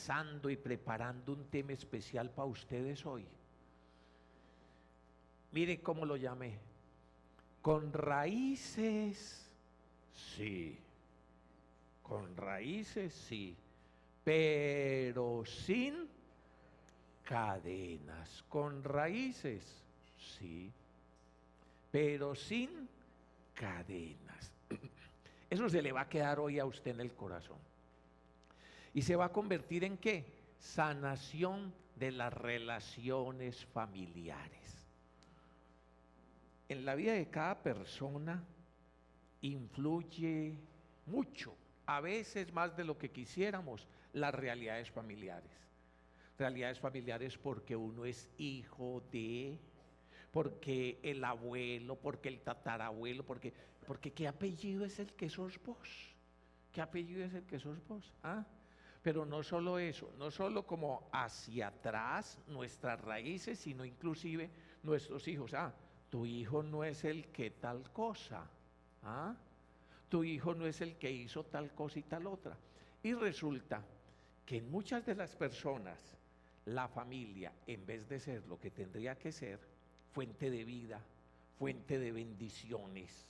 pensando y preparando un tema especial para ustedes hoy. Mire cómo lo llamé. Con raíces, sí. Con raíces, sí. Pero sin cadenas. Con raíces, sí. Pero sin cadenas. Eso se le va a quedar hoy a usted en el corazón. ¿Y se va a convertir en qué? Sanación de las relaciones familiares. En la vida de cada persona influye mucho, a veces más de lo que quisiéramos, las realidades familiares. Realidades familiares porque uno es hijo de, porque el abuelo, porque el tatarabuelo, porque ¿qué apellido es el que sos vos? ¿Qué apellido es el que sos vos? ¿Ah? Pero no solo eso, no solo como hacia atrás nuestras raíces, sino inclusive nuestros hijos. Tu hijo no es el que tal cosa. Tu hijo no es el que hizo tal cosa y tal otra. Y resulta que en muchas de las personas, la familia, en vez de ser lo que tendría que ser, fuente de vida, fuente de bendiciones,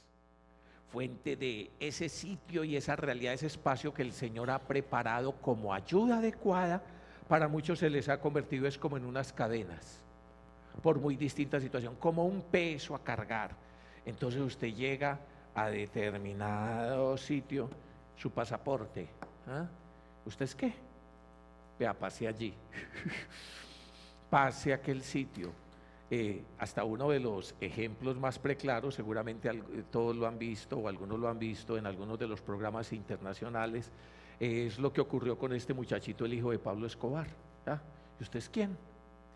fuente de ese sitio y esa realidad, ese espacio que el Señor ha preparado como ayuda adecuada, para muchos se les ha convertido es como en unas cadenas, por muy distinta situación, como un peso a cargar. Entonces usted llega a determinado sitio, su pasaporte, ¿usted es qué? Vea, pase allí, pase a aquel sitio. Hasta uno de los ejemplos más preclaros, seguramente todos lo han visto o algunos lo han visto en algunos de los programas internacionales, es lo que ocurrió con este muchachito, el hijo de Pablo Escobar. ¿Y usted es quién?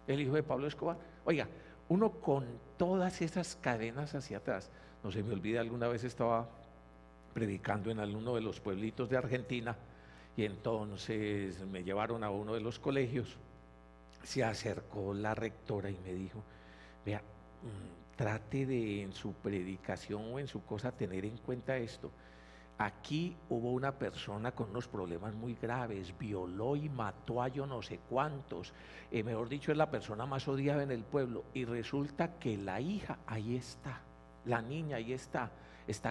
El hijo de Pablo Escobar. Oiga, uno con todas esas cadenas hacia atrás, no se me olvida, alguna vez estaba predicando en alguno de los pueblitos de Argentina y entonces me llevaron a uno de los colegios. Se acercó la rectora y me dijo: vea, trate de en su predicación o en su cosa tener en cuenta esto. Aquí hubo una persona con unos problemas muy graves, violó y mató a yo no sé cuántos, mejor dicho, es la persona más odiada en el pueblo, y resulta que la hija ahí está, la niña ahí está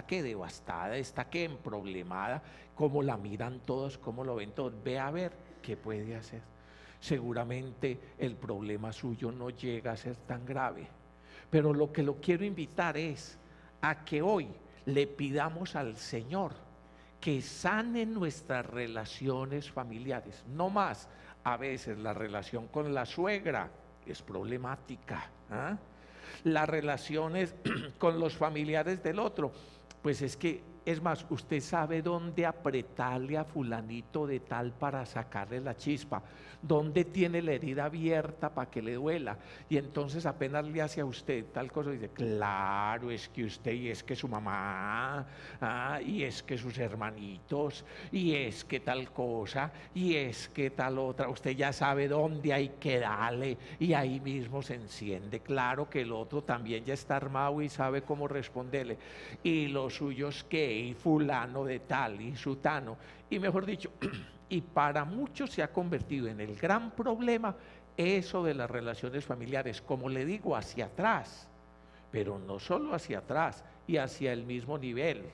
que devastada, está que emproblemada, cómo la miran todos, cómo lo ven todos. Ve a ver qué puede hacer. Seguramente el problema suyo no llega a ser tan grave, pero lo que lo quiero invitar es a que hoy le pidamos al Señor que sane nuestras relaciones familiares. No más, a veces la relación con la suegra es problemática, las relaciones con los familiares del otro, pues es que, es más, usted sabe dónde apretarle a fulanito de tal para sacarle la chispa, dónde tiene la herida abierta para que le duela, y entonces apenas le hace a usted tal cosa, dice: claro, es que usted, y es que su mamá, y es que sus hermanitos, y es que tal cosa, y es que tal otra. Usted ya sabe dónde hay que darle, y ahí mismo se enciende. Claro que el otro también ya está armado y sabe cómo responderle. Y lo suyo es que, y fulano de tal, y sutano, y mejor dicho, y para muchos se ha convertido en el gran problema eso de las relaciones familiares, como le digo, hacia atrás, pero no solo hacia atrás, y hacia el mismo nivel,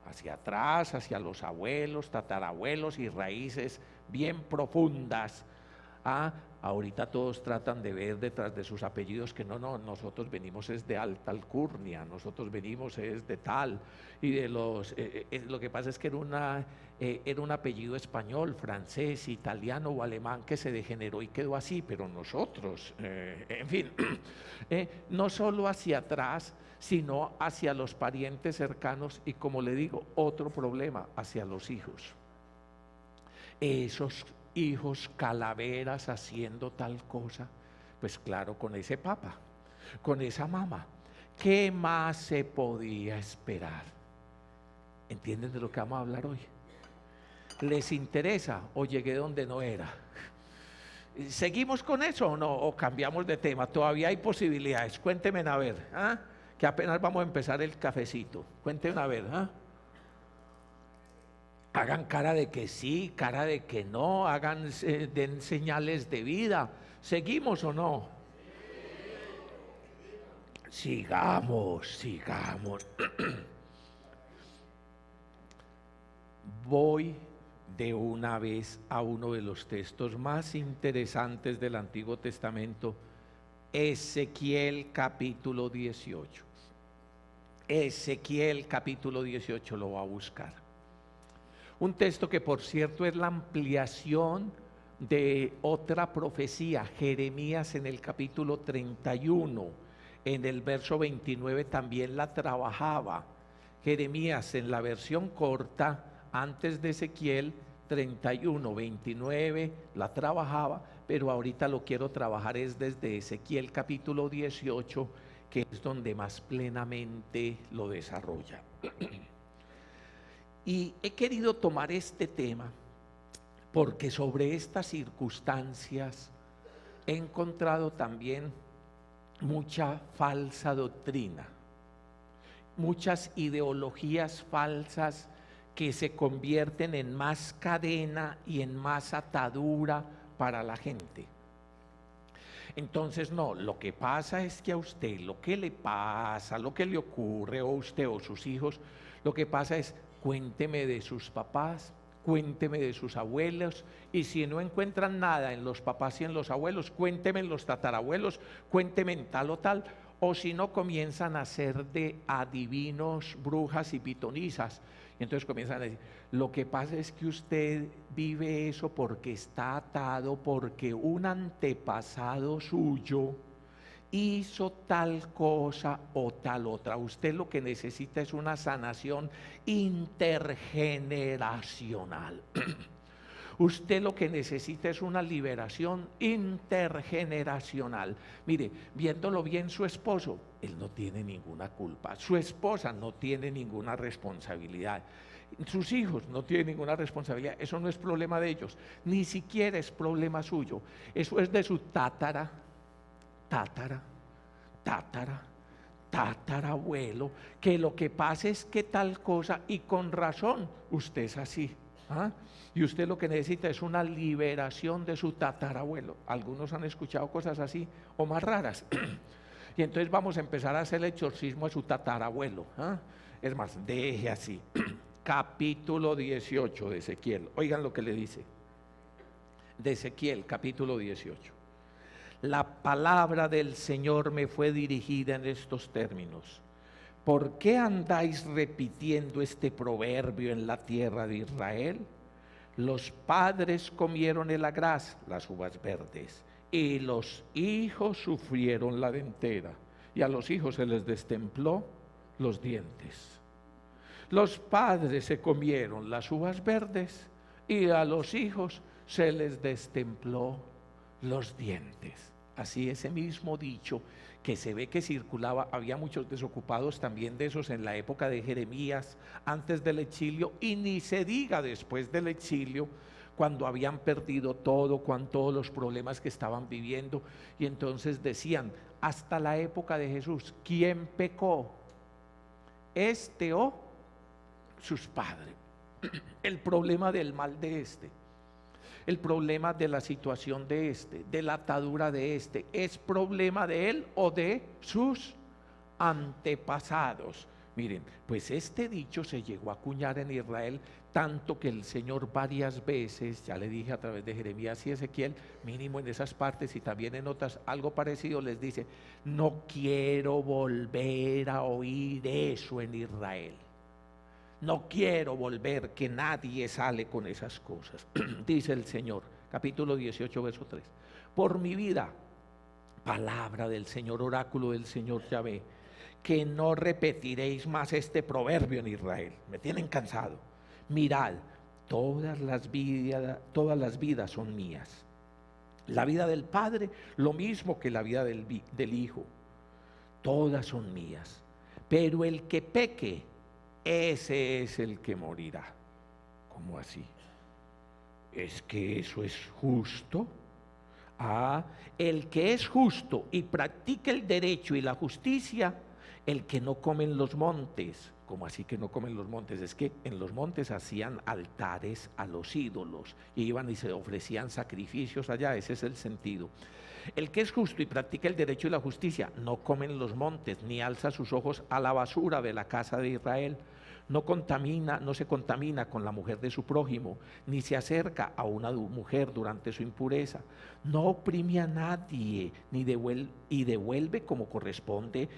hacia atrás, hacia los abuelos, tatarabuelos y raíces bien profundas. Ahorita todos tratan de ver detrás de sus apellidos que no, nosotros venimos es de alta alcurnia, nosotros venimos es de tal, y de los, lo que pasa es que era un apellido español, francés, italiano o alemán que se degeneró y quedó así, pero nosotros, en fin, no solo hacia atrás, sino hacia los parientes cercanos, y como le digo, otro problema, hacia los hijos. Esos hijos calaveras haciendo tal cosa, pues claro, con ese papá, con esa mamá, ¿qué más se podía esperar? ¿Entienden de lo que vamos a hablar hoy? ¿Les interesa o llegué donde no era? ¿Seguimos con eso o no? ¿O cambiamos de tema? Todavía hay posibilidades. Cuéntenme a ver, que apenas vamos a empezar el cafecito. Cuéntenme a ver, Hagan cara de que sí, cara de que no, den señales de vida. ¿Seguimos o no? Sigamos, sigamos. Voy de una vez a uno de los textos más interesantes del Antiguo Testamento, Ezequiel capítulo 18. Ezequiel capítulo 18 lo va a buscar. Un texto que, por cierto, es la ampliación de otra profecía, Jeremías en el capítulo 31, en el verso 29 también la trabajaba. Jeremías en la versión corta, antes de Ezequiel 31, 29, la trabajaba, pero ahorita lo quiero trabajar es desde Ezequiel capítulo 18, que es donde más plenamente lo desarrolla. Y he querido tomar este tema porque sobre estas circunstancias he encontrado también mucha falsa doctrina, muchas ideologías falsas que se convierten en más cadena y en más atadura para la gente. Entonces, no, lo que pasa es que a usted, lo que le pasa, lo que le ocurre, o usted o sus hijos, lo que pasa es, cuénteme de sus papás, cuénteme de sus abuelos, y si no encuentran nada en los papás y en los abuelos, cuénteme en los tatarabuelos, cuénteme en tal o tal, o si no comienzan a ser de adivinos, brujas y pitonisas. Y entonces comienzan a decir, lo que pasa es que usted vive eso porque está atado, porque un antepasado suyo hizo tal cosa o tal otra. Usted lo que necesita es una sanación intergeneracional. Usted lo que necesita es una liberación intergeneracional. Mire, viéndolo bien, su esposo, él no tiene ninguna culpa. Su esposa no tiene ninguna responsabilidad. Sus hijos no tienen ninguna responsabilidad. Eso no es problema de ellos. Ni siquiera es problema suyo. Eso es de su tatarabuelo, que lo que pasa es que tal cosa, y con razón, usted es así. ¿Ah? Y usted lo que necesita es una liberación de su tatarabuelo. Algunos han escuchado cosas así o más raras. Y entonces vamos a empezar a hacer el exorcismo a su tatarabuelo. ¿Ah? Es más, deje así. Capítulo 18 de Ezequiel. Oigan lo que le dice. De Ezequiel, capítulo 18. La palabra del Señor me fue dirigida en estos términos. ¿Por qué andáis repitiendo este proverbio en la tierra de Israel? Los padres comieron el agraz, las uvas verdes, y los hijos sufrieron la dentera, y a los hijos se les destempló los dientes. Los padres se comieron las uvas verdes, y a los hijos se les destempló los dientes. Así, ese mismo dicho que se ve que circulaba, había muchos desocupados también de esos en la época de Jeremías, antes del exilio, y ni se diga después del exilio, cuando habían perdido todo, con todos los problemas que estaban viviendo, y entonces decían, hasta la época de Jesús, ¿quién pecó? ¿Este o sus padres? El problema del mal de este, el problema de la situación de este, de la atadura de este, ¿es problema de él o de sus antepasados? Miren, pues este dicho se llegó a acuñar en Israel, tanto que el Señor varias veces, ya le dije a través de Jeremías y Ezequiel, mínimo en esas partes y también en otras, algo parecido les dice, no quiero volver a oír eso en Israel. No quiero volver, que nadie sale con esas cosas. Dice el Señor, capítulo 18, verso 3. Por mi vida, palabra del Señor, oráculo del Señor Yahvé, que no repetiréis más este proverbio en Israel. Me tienen cansado. Mirad, todas las vidas son mías. La vida del Padre, lo mismo que la vida del Hijo. Todas son mías. Pero el que peque, ese es el que morirá. ¿Cómo así? ¿Es que eso es justo? El que es justo y practica el derecho y la justicia, el que no come en los montes. ¿Cómo así que no comen los montes? Es que en los montes hacían altares a los ídolos, y iban y se ofrecían sacrificios allá, ese es el sentido. El que es justo y practica el derecho y la justicia no come en los montes, ni alza sus ojos a la basura de la casa de Israel. No se contamina con la mujer de su prójimo, ni se acerca a una mujer durante su impureza. No oprime a nadie, y devuelve como corresponde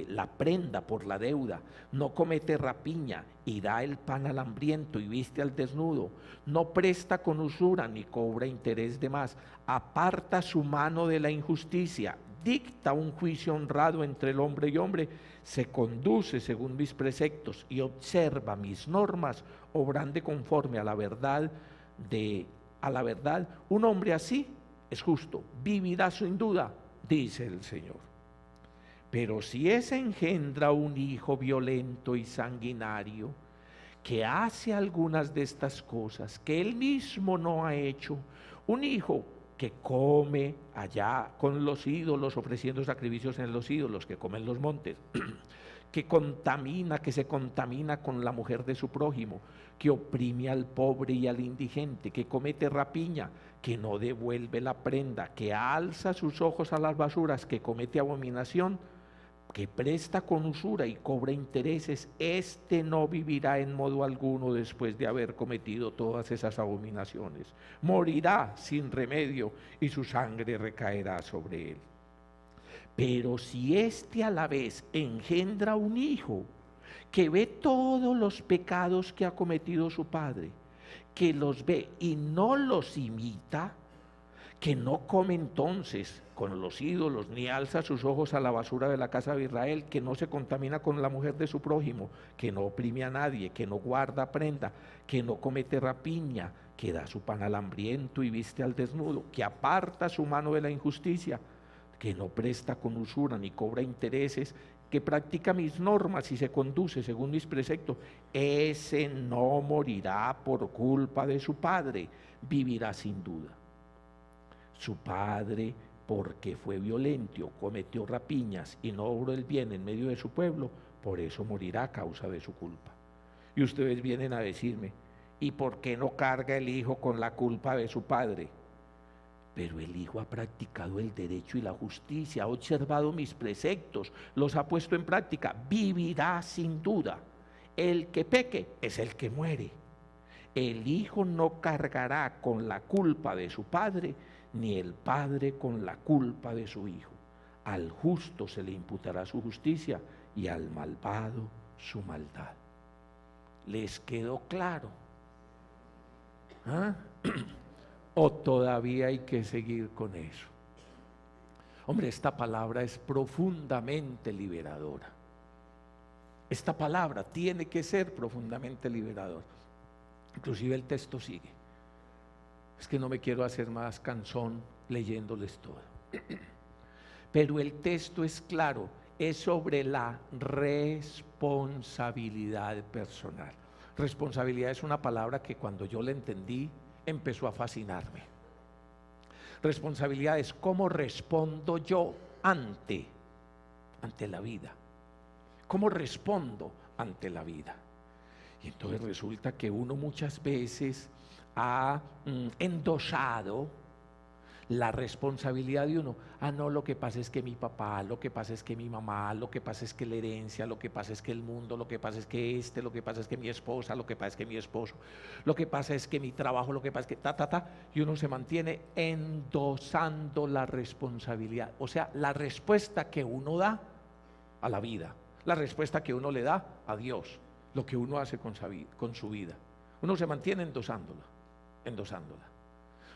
la prenda por la deuda. No comete rapiña y da el pan al hambriento y viste al desnudo. No presta con usura ni cobra interés de más. Aparta su mano de la injusticia. Dicta un juicio honrado entre el hombre y hombre, se conduce según mis preceptos y observa mis normas, obrando conforme a la verdad. Un hombre así es justo, vivirá sin duda, dice el Señor. Pero si ese engendra un hijo violento y sanguinario, que hace algunas de estas cosas que él mismo no ha hecho, un hijo que come allá con los ídolos, ofreciendo sacrificios en los ídolos, que comen los montes, que se contamina con la mujer de su prójimo, que oprime al pobre y al indigente, que comete rapiña, que no devuelve la prenda, que alza sus ojos a las basuras, que comete abominación, que presta con usura y cobra intereses, este no vivirá en modo alguno después de haber cometido todas esas abominaciones. Morirá sin remedio y su sangre recaerá sobre él. Pero si éste a la vez engendra un hijo que ve todos los pecados que ha cometido su padre, que los ve y no los imita, que no come entonces con los ídolos, ni alza sus ojos a la basura de la casa de Israel, que no se contamina con la mujer de su prójimo, que no oprime a nadie, que no guarda prenda, que no comete rapiña, que da su pan al hambriento y viste al desnudo, que aparta su mano de la injusticia, que no presta con usura ni cobra intereses, que practica mis normas y se conduce según mis preceptos, ese no morirá por culpa de su padre, vivirá sin duda. Su padre, porque fue violento, cometió rapiñas y no obró el bien en medio de su pueblo, por eso morirá a causa de su culpa. Y ustedes vienen a decirme, ¿y por qué no carga el hijo con la culpa de su padre? Pero el hijo ha practicado el derecho y la justicia, ha observado mis preceptos, los ha puesto en práctica, vivirá sin duda. El que peque es el que muere. El hijo no cargará con la culpa de su padre, ni el padre con la culpa de su hijo. Al justo se le imputará su justicia y al malvado su maldad. ¿Les quedó claro? ¿Ah? ¿O todavía hay que seguir con eso? Hombre, esta palabra es profundamente liberadora. Esta palabra tiene que ser profundamente liberadora. Inclusive el texto sigue. Es que no me quiero hacer más cansón leyéndoles todo. Pero el texto es claro, es sobre la responsabilidad personal. Responsabilidad es una palabra que cuando yo la entendí empezó a fascinarme. Responsabilidad es cómo respondo yo ante la vida. ¿Cómo respondo ante la vida? Y entonces resulta que uno muchas veces ha endosado la responsabilidad de uno. No, lo que pasa es que mi papá, lo que pasa es que mi mamá, lo que pasa es que la herencia, lo que pasa es que el mundo, lo que pasa es que lo que pasa es que mi esposa, lo que pasa es que mi esposo, lo que pasa es que mi trabajo, lo que pasa es que y uno se mantiene endosando la responsabilidad. O sea, la respuesta que uno da a la vida, la respuesta que uno le da a Dios, lo que uno hace con su vida. Uno se mantiene endosándola.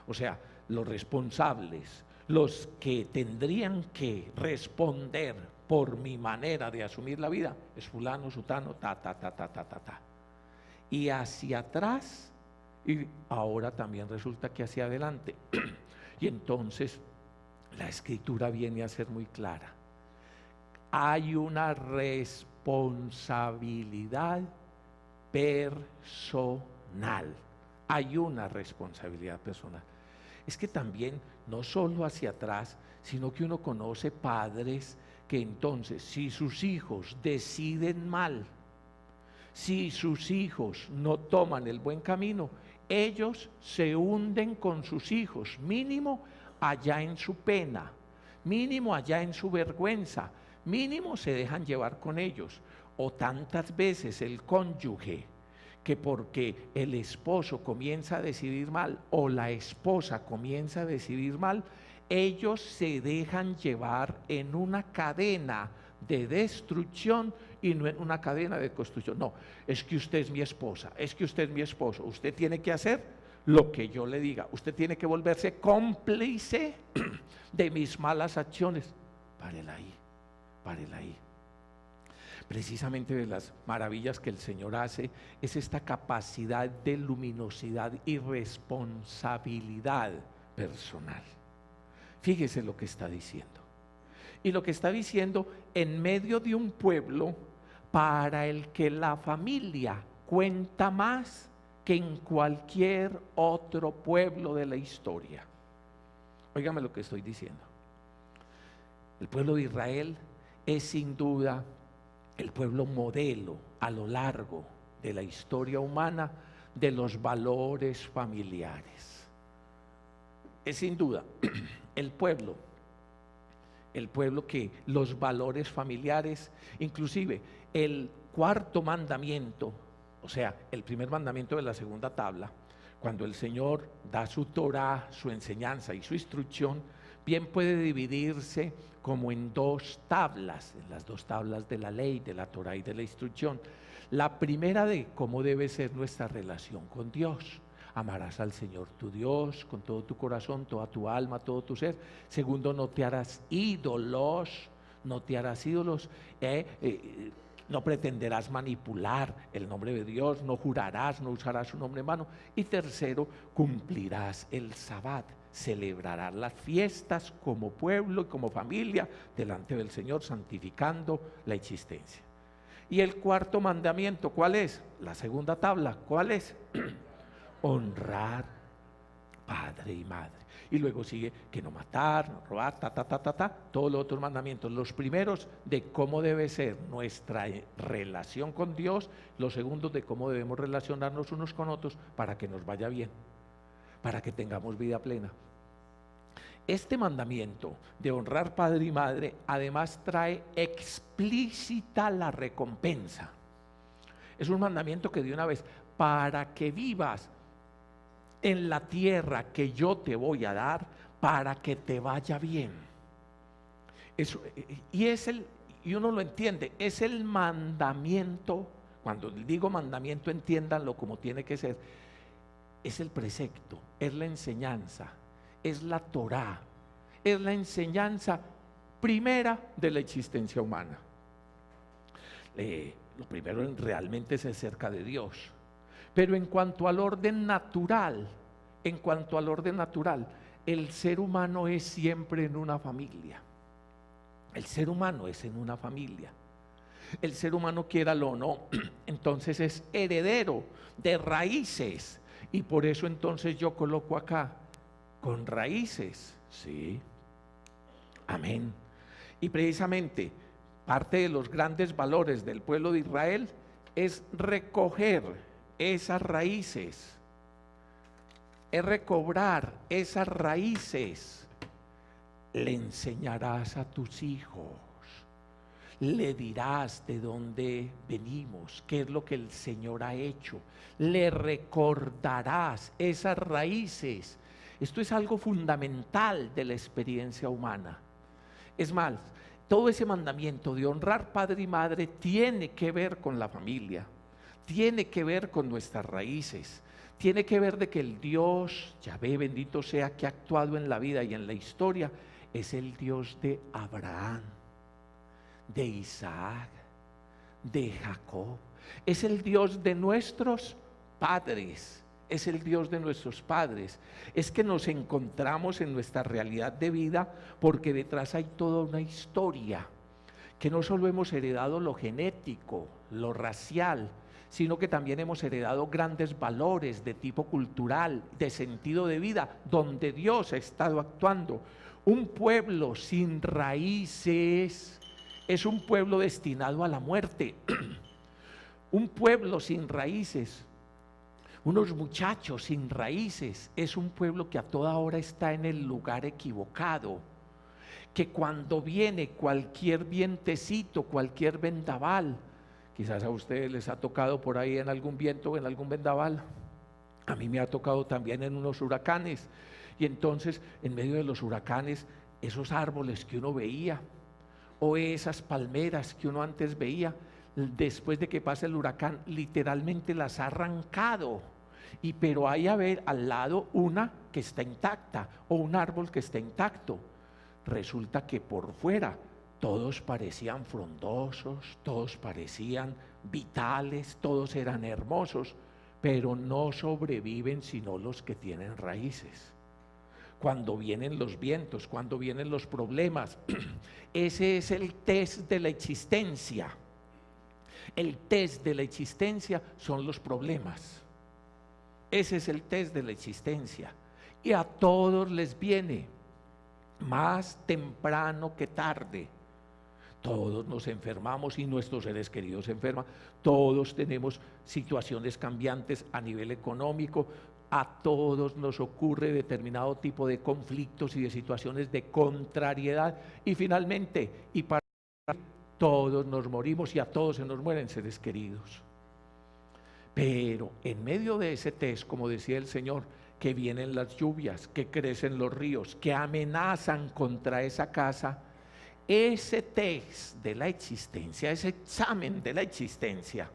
O sea, los responsables, los que tendrían que responder por mi manera de asumir la vida, es fulano, sutano, Y hacia atrás, y ahora también resulta que hacia adelante. Y entonces la escritura viene a ser muy clara. Hay una responsabilidad personal. Hay una responsabilidad personal. Es que también no solo hacia atrás, sino que uno conoce padres que entonces, si sus hijos deciden mal, si sus hijos no toman el buen camino, ellos se hunden con sus hijos, mínimo allá en su pena, mínimo allá en su vergüenza, mínimo se dejan llevar con ellos. O tantas veces el cónyuge, que porque el esposo comienza a decidir mal o la esposa comienza a decidir mal, ellos se dejan llevar en una cadena de destrucción y no en una cadena de construcción. No, es que usted es mi esposa, es que usted es mi esposo, usted tiene que hacer lo que yo le diga, usted tiene que volverse cómplice de mis malas acciones. Párela ahí, párela ahí. Precisamente de las maravillas que el Señor hace es esta capacidad de luminosidad y responsabilidad personal. Fíjese lo que está diciendo. Y lo que está diciendo en medio de un pueblo para el que la familia cuenta más que en cualquier otro pueblo de la historia. Óigame lo que estoy diciendo. El pueblo de Israel es sin duda el pueblo modelo a lo largo de la historia humana de los valores familiares. Es sin duda el pueblo que los valores familiares, inclusive el cuarto mandamiento, o sea, el primer mandamiento de la segunda tabla, cuando el Señor da su Torá, su enseñanza y su instrucción, bien puede dividirse como en dos tablas, en las dos tablas de la ley, de la Torá y de la instrucción. La primera de cómo debe ser nuestra relación con Dios. Amarás al Señor tu Dios con todo tu corazón, toda tu alma, todo tu ser. Segundo, no te harás ídolos, no te harás ídolos, no pretenderás manipular el nombre de Dios, no jurarás, no usarás su nombre en vano. Y tercero, cumplirás el Sabbat, celebrarás las fiestas como pueblo y como familia delante del Señor, santificando la existencia. Y el cuarto mandamiento, ¿cuál es? La segunda tabla, ¿cuál es? Honrar padre y madre. Y luego sigue que no matar, no robar, todos los otros mandamientos. Los primeros de cómo debe ser nuestra relación con Dios, los segundos de cómo debemos relacionarnos unos con otros para que nos vaya bien, para que tengamos vida plena. Este mandamiento de honrar padre y madre además trae explícita la recompensa. Es un mandamiento que de una vez, para que vivas en la tierra que yo te voy a dar, para que te vaya bien. Eso, y uno lo entiende, es el mandamiento. Cuando digo mandamiento, entiéndanlo como tiene que ser. Es el precepto, es la enseñanza, es la Torá, es la enseñanza primera de la existencia humana. Lo primero realmente es cerca de Dios. Pero en cuanto al orden natural, el ser humano es siempre en una familia. El ser humano es en una familia. El ser humano, quiéralo o no, entonces es heredero de raíces. Y por eso entonces yo coloco acá, con raíces, sí, amén. Y precisamente parte de los grandes valores del pueblo de Israel es recoger esas raíces, es recobrar esas raíces. Le enseñarás a tus hijos, le dirás de dónde venimos, qué es lo que el Señor ha hecho, le recordarás esas raíces. Esto es algo fundamental de la experiencia humana. Es más, todo ese mandamiento de honrar padre y madre tiene que ver con la familia, tiene que ver con nuestras raíces, tiene que ver de que el Dios, Yahvé bendito sea, que ha actuado en la vida y en la historia, es el Dios de Abraham, de Isaac, de Jacob, es el Dios de nuestros padres, es el Dios de nuestros padres. Es que nos encontramos en nuestra realidad de vida porque detrás hay toda una historia, que no solo hemos heredado lo genético, lo racial, sino que también hemos heredado grandes valores de tipo cultural, de sentido de vida, donde Dios ha estado actuando. Un pueblo sin raíces es un pueblo destinado a la muerte. Un pueblo sin raíces, unos muchachos sin raíces, es un pueblo que a toda hora está en el lugar equivocado, que cuando viene cualquier vientecito, cualquier vendaval, quizás a ustedes les ha tocado por ahí en algún viento o en algún vendaval, a mí me ha tocado también en unos huracanes, y entonces en medio de los huracanes, esos árboles que uno veía, o esas palmeras que uno antes veía, después de que pasa el huracán, literalmente las ha arrancado, pero hay a ver al lado una que está intacta, o un árbol que está intacto. Resulta que por fuera todos parecían frondosos, todos parecían vitales, todos eran hermosos, pero no sobreviven sino los que tienen raíces. Cuando vienen los vientos, cuando vienen los problemas, ese es el test de la existencia. El test de la existencia son los problemas. Ese es el test de la existencia. Y a todos les viene, más temprano que tarde. Todos nos enfermamos y nuestros seres queridos se enferman. Todos tenemos situaciones cambiantes a nivel económico. A todos nos ocurre determinado tipo de conflictos y de situaciones de contrariedad. Y finalmente, y para todos nos morimos y a todos se nos mueren seres queridos. Pero en medio de ese test, como decía el Señor, que vienen las lluvias, que crecen los ríos, que amenazan contra esa casa, ese test de la existencia, ese examen de la existencia,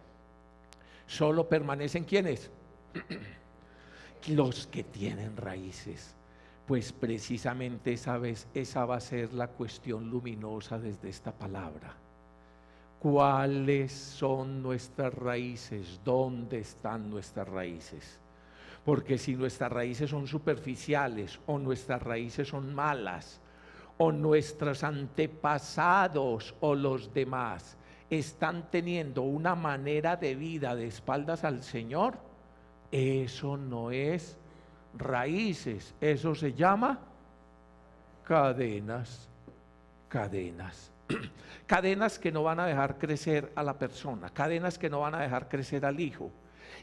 solo permanecen ¿quiénes? Los que tienen raíces. Pues precisamente esa va a ser la cuestión luminosa desde esta palabra. ¿Cuáles son nuestras raíces? ¿Dónde están nuestras raíces? Porque si nuestras raíces son superficiales, o nuestras raíces son malas, o nuestros antepasados o los demás están teniendo una manera de vida de espaldas al Señor, eso no es raíces, eso se llama cadenas. Cadenas. Cadenas que no van a dejar crecer a la persona, cadenas que no van a dejar crecer al hijo,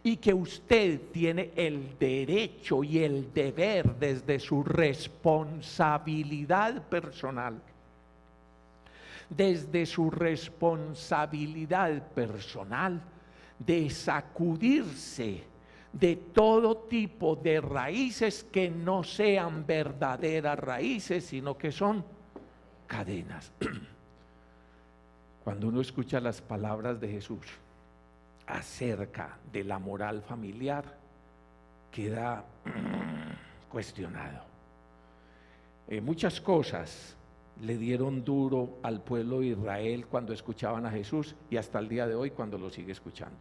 y que usted tiene el derecho y el deber desde su responsabilidad personal, desde su responsabilidad personal, de sacudirse de todo tipo de raíces que no sean verdaderas raíces, sino que son cadenas. Cuando uno escucha las palabras de Jesús acerca de la moral familiar, queda cuestionado. Muchas cosas le dieron duro al pueblo de Israel cuando escuchaban a Jesús, y hasta el día de hoy cuando lo sigue escuchando.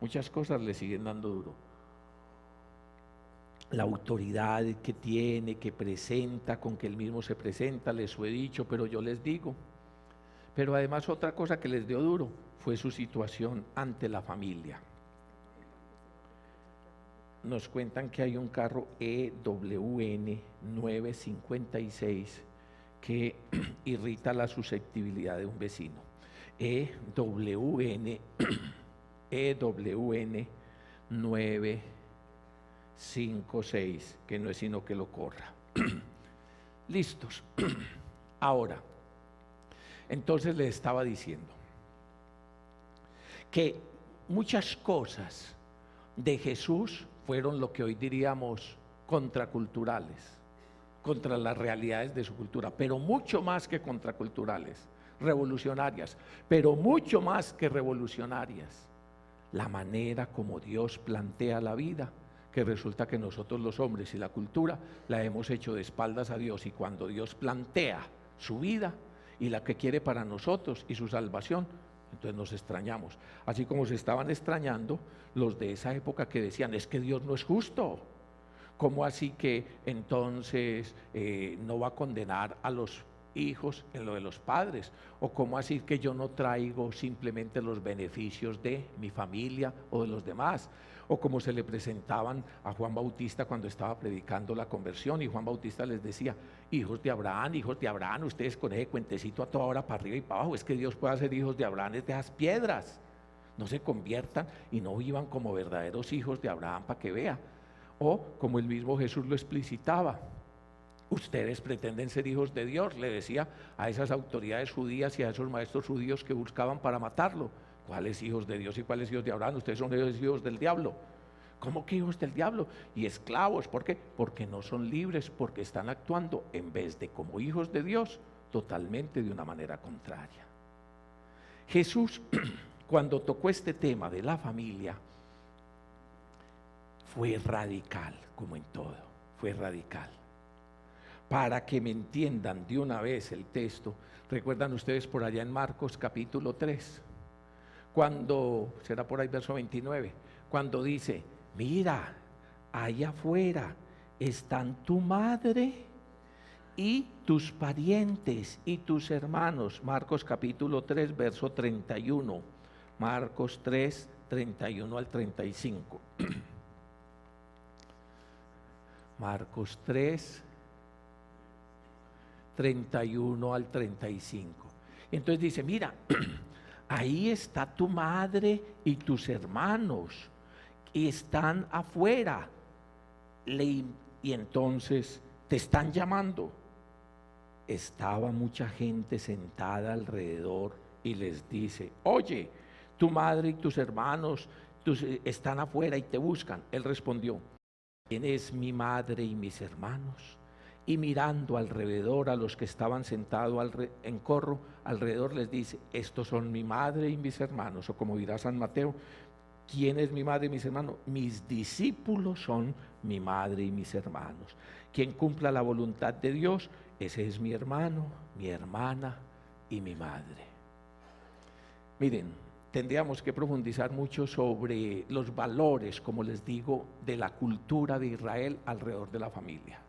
Muchas cosas le siguen dando duro. La autoridad que tiene, que presenta, con que él mismo se presenta, les he dicho, pero yo les digo. Pero además otra cosa que les dio duro fue su situación ante la familia. Nos cuentan que hay un carro EWN 956 que irrita la susceptibilidad de un vecino. EWN 956, que no es sino que lo corra. Listos. Ahora, entonces le estaba diciendo que muchas cosas de Jesús fueron lo que hoy diríamos contraculturales, contra las realidades de su cultura, pero mucho más que contraculturales, revolucionarias, pero mucho más que revolucionarias, la manera como Dios plantea la vida, que resulta que nosotros los hombres y la cultura la hemos hecho de espaldas a Dios, y cuando Dios plantea su vida y la que quiere para nosotros y su salvación, entonces nos extrañamos, así como se estaban extrañando los de esa época que decían, es que Dios no es justo. ¿Cómo así que entonces no va a condenar a los hijos en lo de los padres? ¿O cómo así que yo no traigo simplemente los beneficios de mi familia o de los demás? O como se le presentaban a Juan Bautista cuando estaba predicando la conversión, y Juan Bautista les decía: hijos de Abraham, ustedes con ese cuentecito a toda hora para arriba y para abajo, es que Dios puede hacer hijos de Abraham de esas piedras. No se conviertan y no vivan como verdaderos hijos de Abraham para que vea. O como el mismo Jesús lo explicitaba: ustedes pretenden ser hijos de Dios, le decía a esas autoridades judías y a esos maestros judíos que buscaban para matarlo. ¿Cuáles hijos de Dios y cuáles hijos de Abraham? Ustedes son hijos del diablo. ¿Cómo que hijos del diablo? Y esclavos, ¿por qué? Porque no son libres, porque están actuando en vez de como hijos de Dios, totalmente de una manera contraria. Jesús, cuando tocó este tema de la familia, fue radical, como en todo, fue radical. Para que me entiendan de una vez el texto, recuerdan ustedes por allá en Marcos capítulo 3, cuando, será por ahí verso 29, cuando dice: mira, allá afuera están tu madre y tus parientes y tus hermanos. Marcos capítulo 3, verso 31. Marcos 3, 31 al 35. Marcos 3, 31 al 35. Entonces dice: mira, ahí está tu madre y tus hermanos, y están afuera. Y entonces te están llamando. Estaba mucha gente sentada alrededor y les dice: oye, tu madre y tus hermanos están afuera y te buscan. Él respondió: ¿quién es mi madre y mis hermanos? Y mirando alrededor a los que estaban sentados en corro alrededor, les dice: estos son mi madre y mis hermanos. O como dirá San Mateo: ¿quién es mi madre y mis hermanos? Mis discípulos son mi madre y mis hermanos. Quien cumpla la voluntad de Dios, ese es mi hermano, mi hermana y mi madre. Miren, tendríamos que profundizar mucho sobre los valores, como les digo, de la cultura de Israel alrededor de la familia.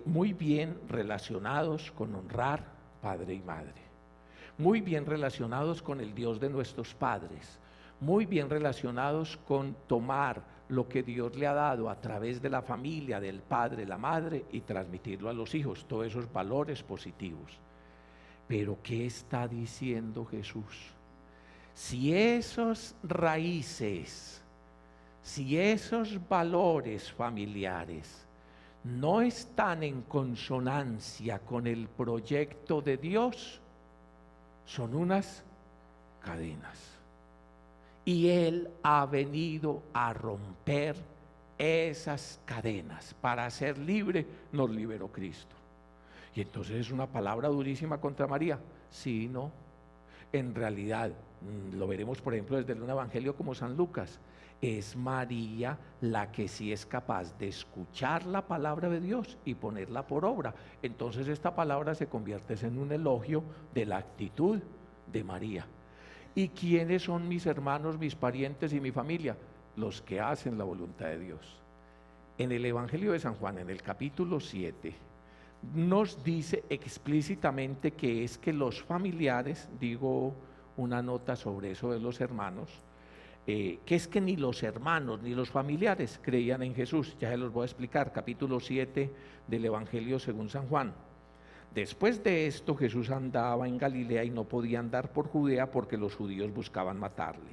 Muy bien relacionados con honrar padre y madre, muy bien relacionados con el Dios de nuestros padres, muy bien relacionados con tomar lo que Dios le ha dado a través de la familia, del padre, la madre, y transmitirlo a los hijos, todos esos valores positivos. Pero ¿qué está diciendo Jesús? Si esos raíces, si esos valores familiares no están en consonancia con el proyecto de Dios, son unas cadenas. Y Él ha venido a romper esas cadenas. Para ser libre, nos liberó Cristo. Y entonces es una palabra durísima contra María. Sí, no. En realidad, lo veremos por ejemplo desde un evangelio como San Lucas. Es María la que sí es capaz de escuchar la palabra de Dios y ponerla por obra. Entonces esta palabra se convierte en un elogio de la actitud de María. ¿Y quiénes son mis hermanos, mis parientes y mi familia? Los que hacen la voluntad de Dios. En el Evangelio de San Juan, en el capítulo 7, nos dice explícitamente que es que los familiares, digo una nota sobre eso de los hermanos, que es que ni los hermanos ni los familiares creían en Jesús. Ya se los voy a explicar, capítulo 7 del Evangelio según San Juan. Después de esto, Jesús andaba en Galilea y no podía andar por Judea porque los judíos buscaban matarle.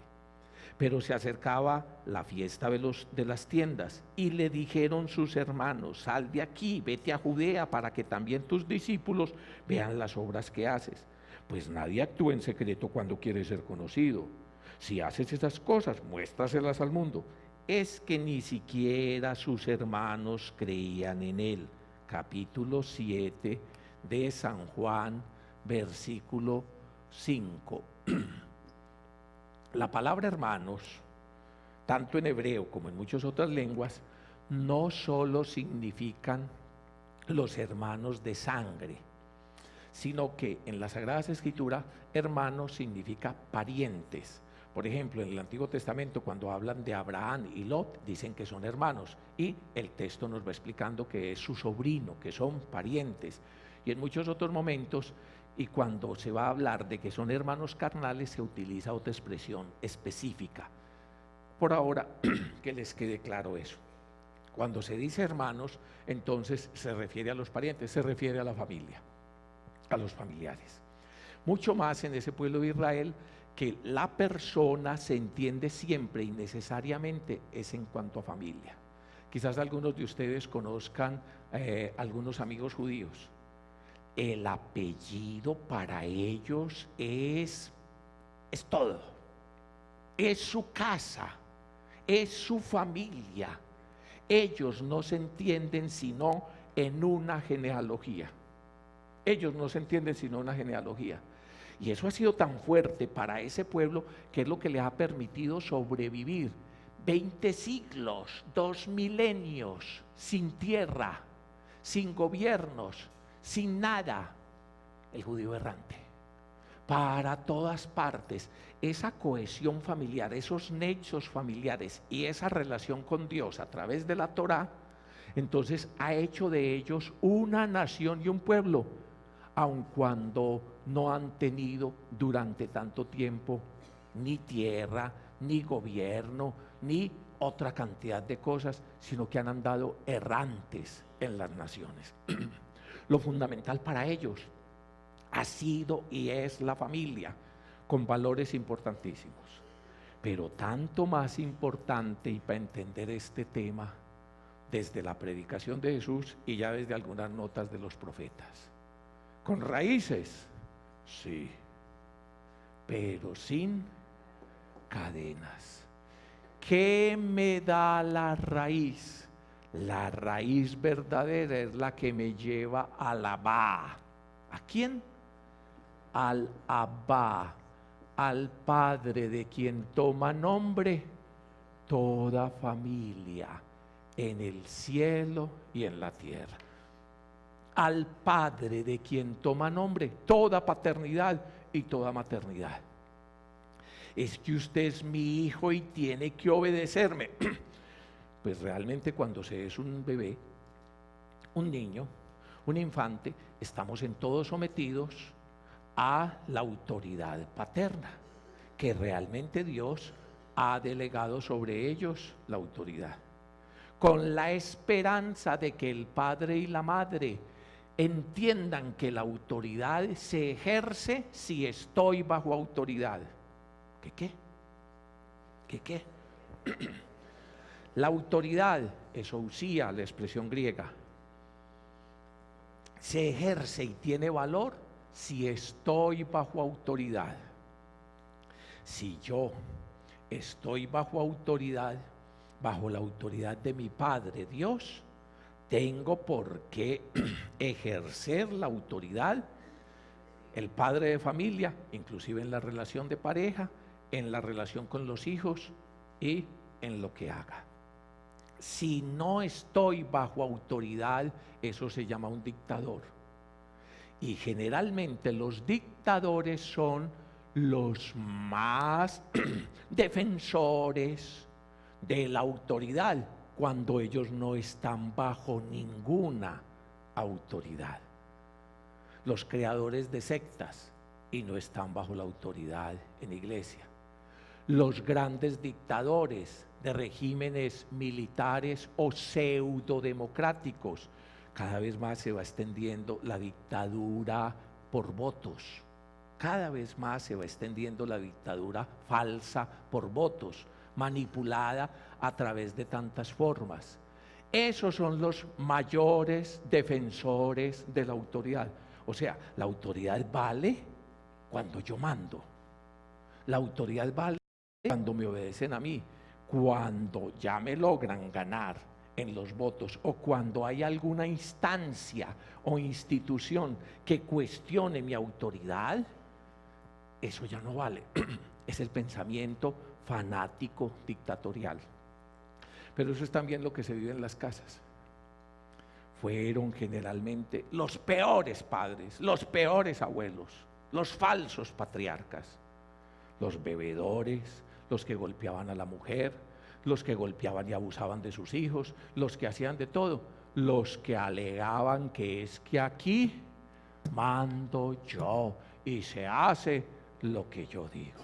Pero se acercaba la fiesta de las tiendas y le dijeron sus hermanos: sal de aquí, vete a Judea para que también tus discípulos vean las obras que haces. Pues nadie actúa en secreto cuando quiere ser conocido. Si haces esas cosas, muéstraselas al mundo. Es que ni siquiera sus hermanos creían en él. Capítulo 7 de San Juan, versículo 5. La palabra hermanos, tanto en hebreo como en muchas otras lenguas, no solo significan los hermanos de sangre, sino que en la Sagrada Escritura, hermanos significa parientes. Por ejemplo, en el Antiguo Testamento, cuando hablan de Abraham y Lot, dicen que son hermanos, y el texto nos va explicando que es su sobrino, que son parientes. y en muchos otros momentos, y cuando se va a hablar de que son hermanos carnales, se utiliza otra expresión específica. Por ahora, que les quede claro eso. Cuando se dice hermanos, entonces se refiere a los parientes, se refiere a la familia, a los familiares. Mucho más en ese pueblo de Israel, que la persona se entiende siempre y necesariamente es en cuanto a familia. Quizás algunos de ustedes conozcan algunos amigos judíos. El apellido para ellos es todo. Es su casa, es su familia. Ellos no se entienden sino en una genealogía. Ellos no se entienden sino en una genealogía. Y eso ha sido tan fuerte para ese pueblo que es lo que les ha permitido sobrevivir 20 siglos, 2 milenios, sin tierra, sin gobiernos, sin nada. El judío errante. Para todas partes, esa cohesión familiar, esos nexos familiares y esa relación con Dios a través de la Torá, entonces ha hecho de ellos una nación y un pueblo, aun cuando no han tenido durante tanto tiempo ni tierra, ni gobierno, ni otra cantidad de cosas, sino que han andado errantes en las naciones. Lo fundamental para ellos ha sido y es la familia, con valores importantísimos. Pero tanto más importante, y para entender este tema, desde la predicación de Jesús y ya desde algunas notas de los profetas. Con raíces, sí, pero sin cadenas. ¿Qué me da la raíz? La raíz verdadera es la que me lleva al Abba. ¿A quién? Al Abba, al Padre de quien toma nombre toda familia en el cielo y en la tierra. Al Padre de quien toma nombre toda paternidad y toda maternidad. Es que usted es mi hijo y tiene que obedecerme. Pues realmente cuando se es un bebé, un niño, un infante, estamos en todos sometidos a la autoridad paterna, que realmente Dios ha delegado sobre ellos la autoridad, con la esperanza de que el padre y la madre entiendan que la autoridad se ejerce si estoy bajo autoridad. ¿Qué? La autoridad, exousia, la expresión griega, se ejerce y tiene valor si estoy bajo autoridad. Si yo estoy bajo autoridad, bajo la autoridad de mi Padre Dios, tengo por qué ejercer la autoridad, el padre de familia, inclusive en la relación de pareja, en la relación con los hijos y en lo que haga. Si no estoy bajo autoridad, eso se llama un dictador. Y generalmente los dictadores son los más defensores de la autoridad, cuando ellos no están bajo ninguna autoridad. Los creadores de sectas y no están bajo la autoridad en iglesia. Los grandes dictadores de regímenes militares o pseudodemocráticos, cada vez más se va extendiendo la dictadura por votos. Cada vez más se va extendiendo la dictadura falsa por votos, manipulada a través de tantas formas. Esos son los mayores defensores de la autoridad. O sea, la autoridad vale cuando yo mando. La autoridad vale cuando me obedecen a mí. Cuando ya me logran ganar en los votos o cuando hay alguna instancia o institución que cuestione mi autoridad, eso ya no vale. Es el pensamiento fanático dictatorial. Pero eso es también lo que se vive en las casas. Fueron generalmente los peores padres, los peores abuelos, los falsos patriarcas, los bebedores, los que golpeaban a la mujer, los que golpeaban y abusaban de sus hijos, los que hacían de todo, los que alegaban que es que aquí mando yo y se hace lo que yo digo.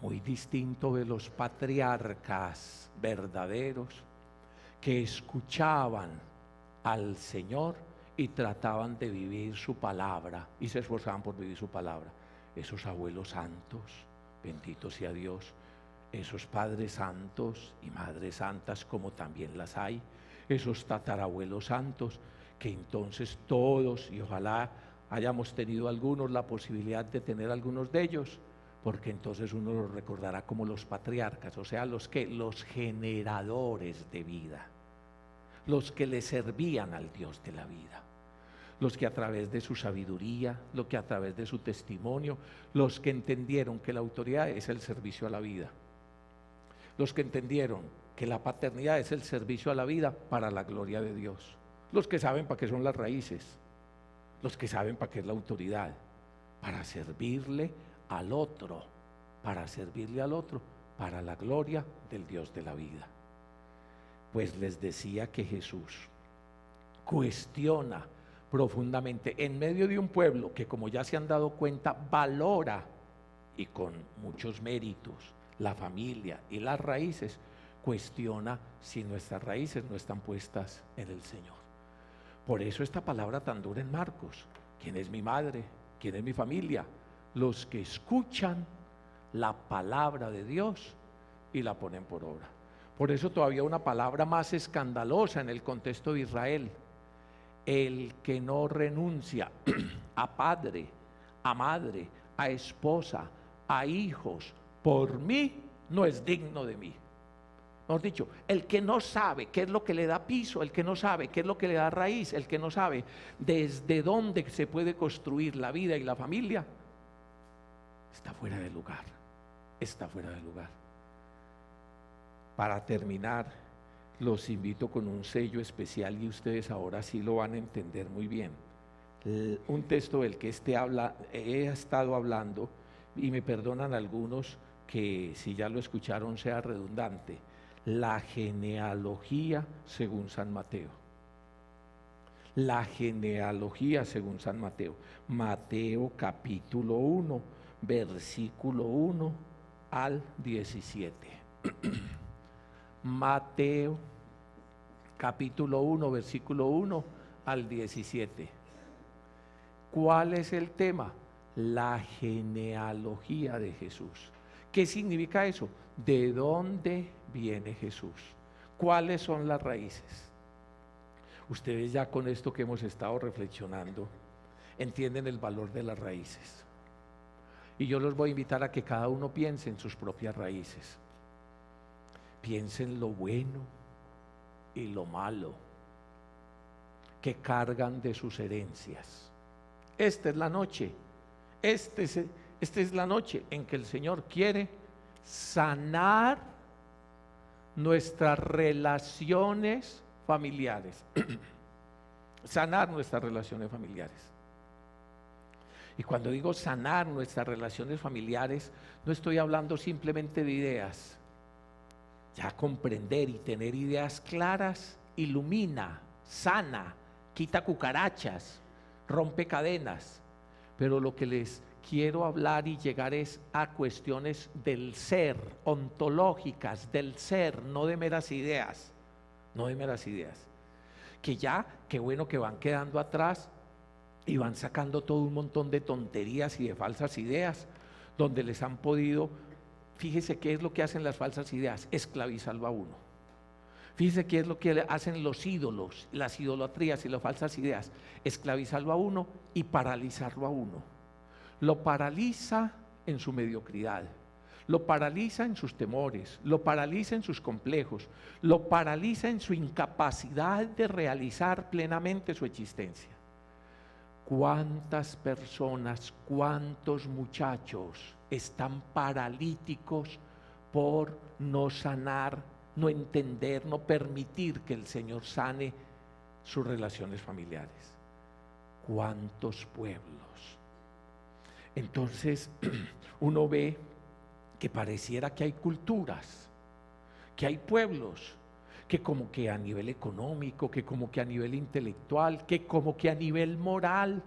Muy distinto de los patriarcas verdaderos que escuchaban al Señor y trataban de vivir su palabra y se esforzaban por vivir su palabra. Esos abuelos santos, bendito sea Dios, esos padres santos y madres santas, como también las hay, esos tatarabuelos santos, que entonces todos, y ojalá hayamos tenido algunos la posibilidad de tener algunos de ellos, porque entonces uno los recordará como los patriarcas, o sea, los generadores de vida, los que le servían al Dios de la vida, los que a través de su sabiduría, los que a través de su testimonio, los que entendieron que la autoridad es el servicio a la vida, los que entendieron que la paternidad es el servicio a la vida para la gloria de Dios, los que saben para qué son las raíces, los que saben para qué es la autoridad, para servirle al otro, para servirle al otro, para la gloria del Dios de la vida. Pues les decía que Jesús cuestiona profundamente en medio de un pueblo que, como ya se han dado cuenta, valora y con muchos méritos la familia y las raíces, cuestiona si nuestras raíces no están puestas en el Señor. Por eso esta palabra tan dura en Marcos: ¿quién es mi madre? ¿Quién es mi familia? Los que escuchan la palabra de Dios y la ponen por obra. Por eso todavía una palabra más escandalosa en el contexto de Israel: el que no renuncia a padre, a madre, a esposa, a hijos, por mí, no es digno de mí. Mejor dicho, el que no sabe qué es lo que le da piso, el que no sabe qué es lo que le da raíz, el que no sabe desde dónde se puede construir la vida y la familia, está fuera de lugar, está fuera de lugar. Para terminar, los invito con un sello especial y ustedes ahora sí lo van a entender muy bien. Un texto del que he estado hablando, y me perdonan algunos que si ya lo escucharon sea redundante: la genealogía según San Mateo. La genealogía según San Mateo. Mateo capítulo 1, versículo 1 al 17. Mateo capítulo 1, versículo 1 al 17. ¿Cuál es el tema? La genealogía de Jesús. ¿Qué significa eso? ¿De dónde viene Jesús? ¿Cuáles son las raíces? Ustedes ya con esto que hemos estado reflexionando entienden el valor de las raíces. Y yo los voy a invitar a que cada uno piense en sus propias raíces. Piense en lo bueno y lo malo que cargan de sus herencias. Esta es la noche, esta es la noche en que el Señor quiere sanar nuestras relaciones familiares. Sanar nuestras relaciones familiares. Y cuando digo sanar nuestras relaciones familiares, no estoy hablando simplemente de ideas. Ya comprender y tener ideas claras ilumina, sana, quita cucarachas, rompe cadenas. Pero lo que les quiero hablar y llegar es a cuestiones del ser, ontológicas, del ser, no de meras ideas, no de meras ideas. Que ya, qué bueno que van quedando atrás y van sacando todo un montón de tonterías y de falsas ideas, donde les han podido. Fíjese qué es lo que hacen las falsas ideas: esclavizarlo a uno. Fíjese qué es lo que hacen los ídolos, las idolatrías y las falsas ideas: esclavizarlo a uno y paralizarlo a uno. Lo paraliza en su mediocridad, lo paraliza en sus temores, lo paraliza en sus complejos, lo paraliza en su incapacidad de realizar plenamente su existencia. ¿Cuántas personas, cuántos muchachos están paralíticos por no sanar, no entender, no permitir que el Señor sane sus relaciones familiares? ¿Cuántos pueblos? Entonces uno ve que pareciera que hay culturas, que hay pueblos que como que a nivel económico, que como que a nivel intelectual, que como que a nivel moral,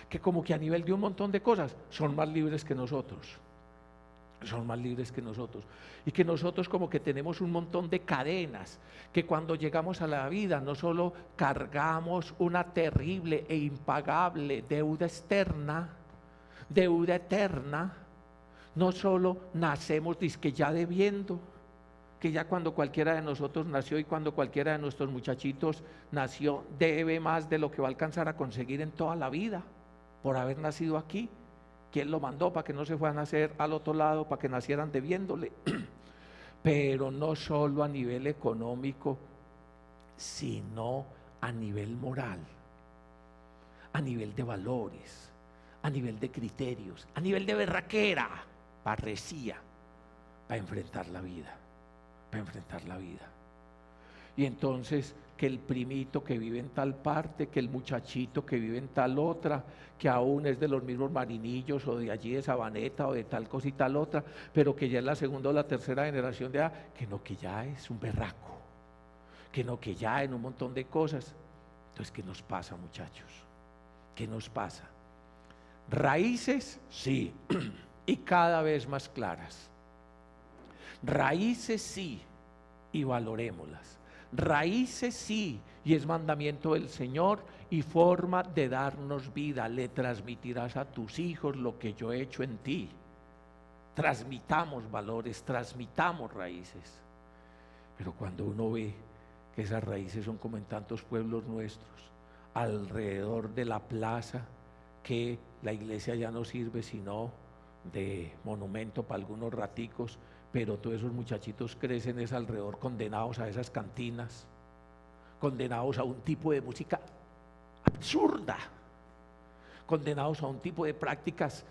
que como que a nivel de un montón de cosas, son más libres que nosotros. Son más libres que nosotros. Y que nosotros como que tenemos un montón de cadenas, que cuando llegamos a la vida no solo cargamos una terrible e impagable deuda externa, deuda eterna, no solo nacemos dizque ya debiendo, que ya cuando cualquiera de nosotros nació y cuando cualquiera de nuestros muchachitos nació, debe más de lo que va a alcanzar a conseguir en toda la vida, por haber nacido aquí. ¿Quién lo mandó para que no se fueran a nacer al otro lado, para que nacieran debiéndole? Pero no solo a nivel económico, sino a nivel moral, a nivel de valores, a nivel de criterios, a nivel de berraquera, parresía, para enfrentar la vida, para enfrentar la vida. Y entonces que el primito que vive en tal parte, que el muchachito que vive en tal otra, que aún es de los mismos Marinillos o de allí de Sabaneta o de tal cosa y tal otra, pero que ya es la segunda o la tercera generación de que no, que ya es un berraco, que no, que ya en un montón de cosas. Entonces, ¿qué nos pasa, muchachos? ¿Qué nos pasa? Raíces, sí, y cada vez más claras. Raíces, sí, y valorémoslas. Raíces sí, y es mandamiento del Señor y forma de darnos vida. Le transmitirás a tus hijos lo que yo he hecho en ti. Transmitamos valores, transmitamos raíces. Pero cuando uno ve que esas raíces son como en tantos pueblos nuestros, alrededor de la plaza, que la iglesia ya no sirve sino de monumento para algunos raticos, pero todos esos muchachitos crecen es alrededor condenados a esas cantinas, condenados a un tipo de música absurda, condenados a un tipo de prácticas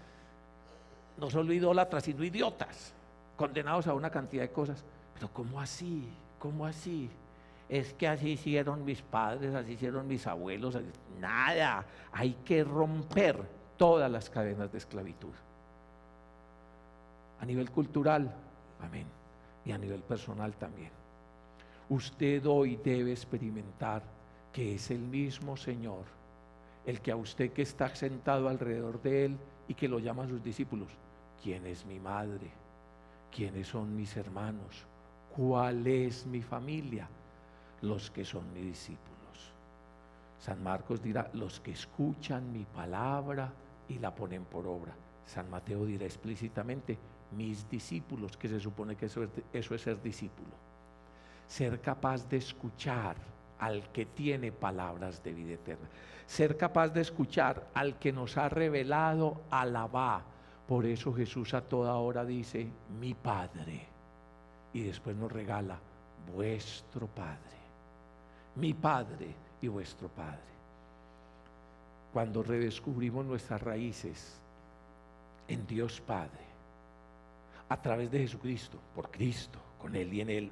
no solo idólatras sino idiotas, condenados a una cantidad de cosas. Pero ¿cómo así? ¿Cómo así? Es que así hicieron mis padres, así hicieron mis abuelos. Nada, hay que romper todas las cadenas de esclavitud. A nivel cultural, amén, y a nivel personal también. Usted hoy debe experimentar que es el mismo Señor, el que a usted que está sentado alrededor de Él y que lo llama a sus discípulos. ¿Quién es mi madre? ¿Quiénes son mis hermanos? ¿Cuál es mi familia? Los que son mis discípulos. San Marcos dirá, los que escuchan mi palabra y la ponen por obra. San Mateo dirá explícitamente, mis discípulos, que se supone que eso es ser discípulo. Ser capaz de escuchar al que tiene palabras de vida eterna. Ser capaz de escuchar al que nos ha revelado Alabá. Por eso Jesús a toda hora dice, mi Padre. Y después nos regala, vuestro Padre. Mi Padre y vuestro Padre. Cuando redescubrimos nuestras raíces en Dios Padre, a través de Jesucristo, por Cristo, con Él y en Él,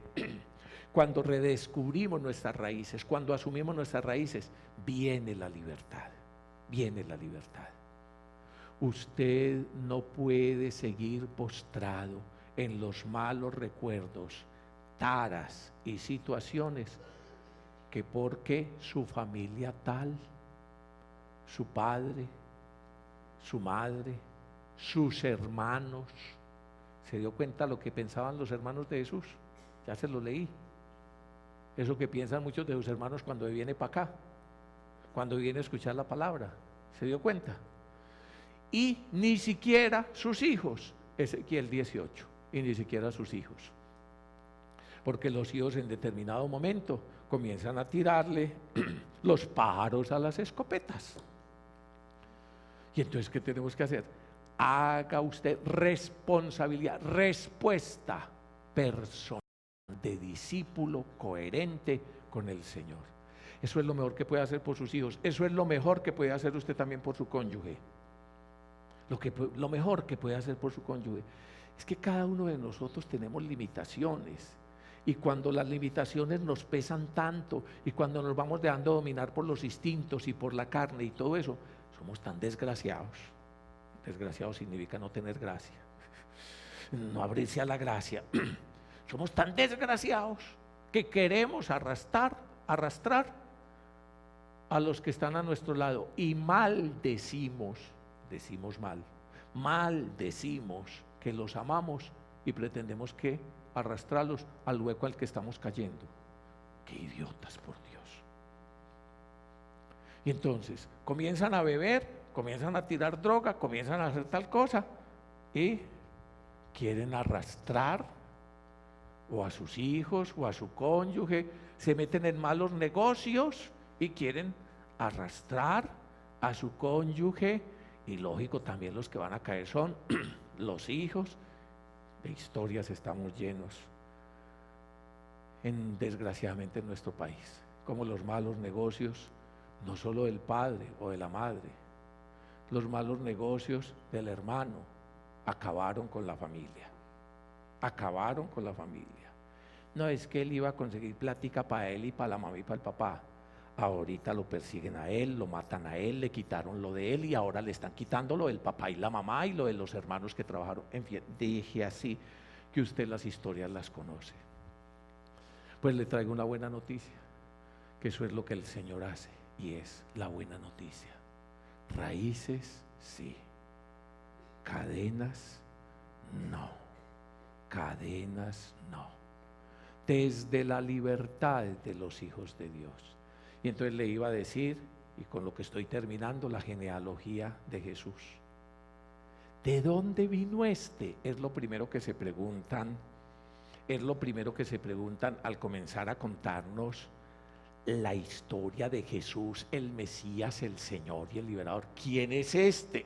cuando redescubrimos nuestras raíces, cuando asumimos nuestras raíces, viene la libertad, viene la libertad. Usted no puede seguir postrado en los malos recuerdos, taras y situaciones que porque su familia tal, su padre, su madre, sus hermanos, ¿se dio cuenta lo que pensaban los hermanos de Jesús? Ya se lo leí. Eso que piensan muchos de sus hermanos cuando viene para acá, cuando viene a escuchar la palabra. ¿Se dio cuenta? Y ni siquiera sus hijos, Ezequiel 18, y ni siquiera sus hijos. Porque los hijos en determinado momento comienzan a tirarle los pájaros a las escopetas. Y entonces, ¿qué tenemos que hacer? Haga usted responsabilidad, respuesta personal de discípulo coherente con el Señor. Eso es lo mejor que puede hacer por sus hijos. Eso es lo mejor que puede hacer usted también por su cónyuge. Lo mejor que puede hacer por su cónyuge es que cada uno de nosotros tenemos limitaciones. Y cuando las limitaciones nos pesan tanto y cuando nos vamos dejando dominar por los instintos y por la carne y todo eso, somos tan desgraciados. Desgraciado significa no tener gracia, no abrirse a la gracia. Somos tan desgraciados que queremos arrastrar a los que están a nuestro lado y decimos que los amamos y pretendemos que arrastrarlos al hueco al que estamos cayendo. ¡Qué idiotas, por Dios! Y entonces comienzan a beber, comienzan a tirar droga, comienzan a hacer tal cosa y quieren arrastrar o a sus hijos o a su cónyuge, se meten en malos negocios y quieren arrastrar a su cónyuge, y lógico también los que van a caer son los hijos. De historias estamos llenos desgraciadamente en nuestro país, como los malos negocios, no solo del padre o de la madre, los malos negocios del hermano acabaron con la familia. No es que él iba a conseguir plática para él y para la mamá y para el papá. Ahorita lo persiguen a él, lo matan a él, le quitaron lo de él y ahora le están quitando lo del papá y la mamá y lo de los hermanos que trabajaron. En fin, dije así que usted las historias las conoce. Pues le traigo una buena noticia, que eso es lo que el Señor hace y es la buena noticia. Raíces, sí. Cadenas, no. Cadenas, no. Desde la libertad de los hijos de Dios. Y entonces le iba a decir, y con lo que estoy terminando, la genealogía de Jesús. ¿De dónde vino este? Es lo primero que se preguntan. Es lo primero que se preguntan al comenzar a contarnos la historia de Jesús, el Mesías, el Señor y el Liberador. ¿Quién es este?